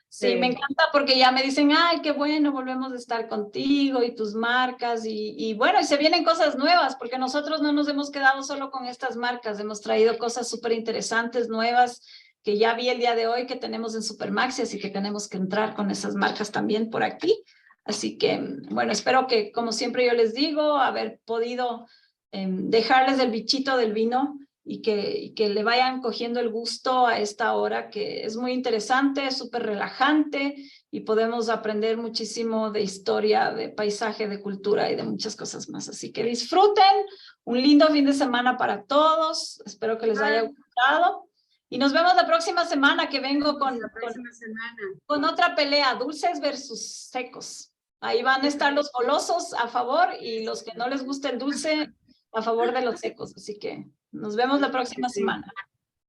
Sí, me encanta porque ya me dicen, ay, qué bueno, volvemos a estar contigo y tus marcas, y bueno, y se vienen cosas nuevas, porque nosotros no nos hemos quedado solo con estas marcas, hemos traído cosas súper interesantes, nuevas, que ya vi el día de hoy que tenemos en Supermaxi, así que tenemos que entrar con esas marcas también por aquí. Así que, bueno, espero que, como siempre yo les digo, haber podido dejarles el bichito del vino, y que le vayan cogiendo el gusto a esta hora, que es muy interesante, es súper relajante, y podemos aprender muchísimo de historia, de paisaje, de cultura y de muchas cosas más. Así que disfruten, un lindo fin de semana para todos, espero que les haya gustado, y nos vemos la próxima semana, que vengo con otra pelea, dulces versus secos. Ahí van a estar los golosos a favor, y los que no les gusta el dulce, a favor de los secos, así que nos vemos la próxima semana.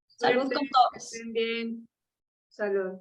Salud con todos. Que estén bien. Salud.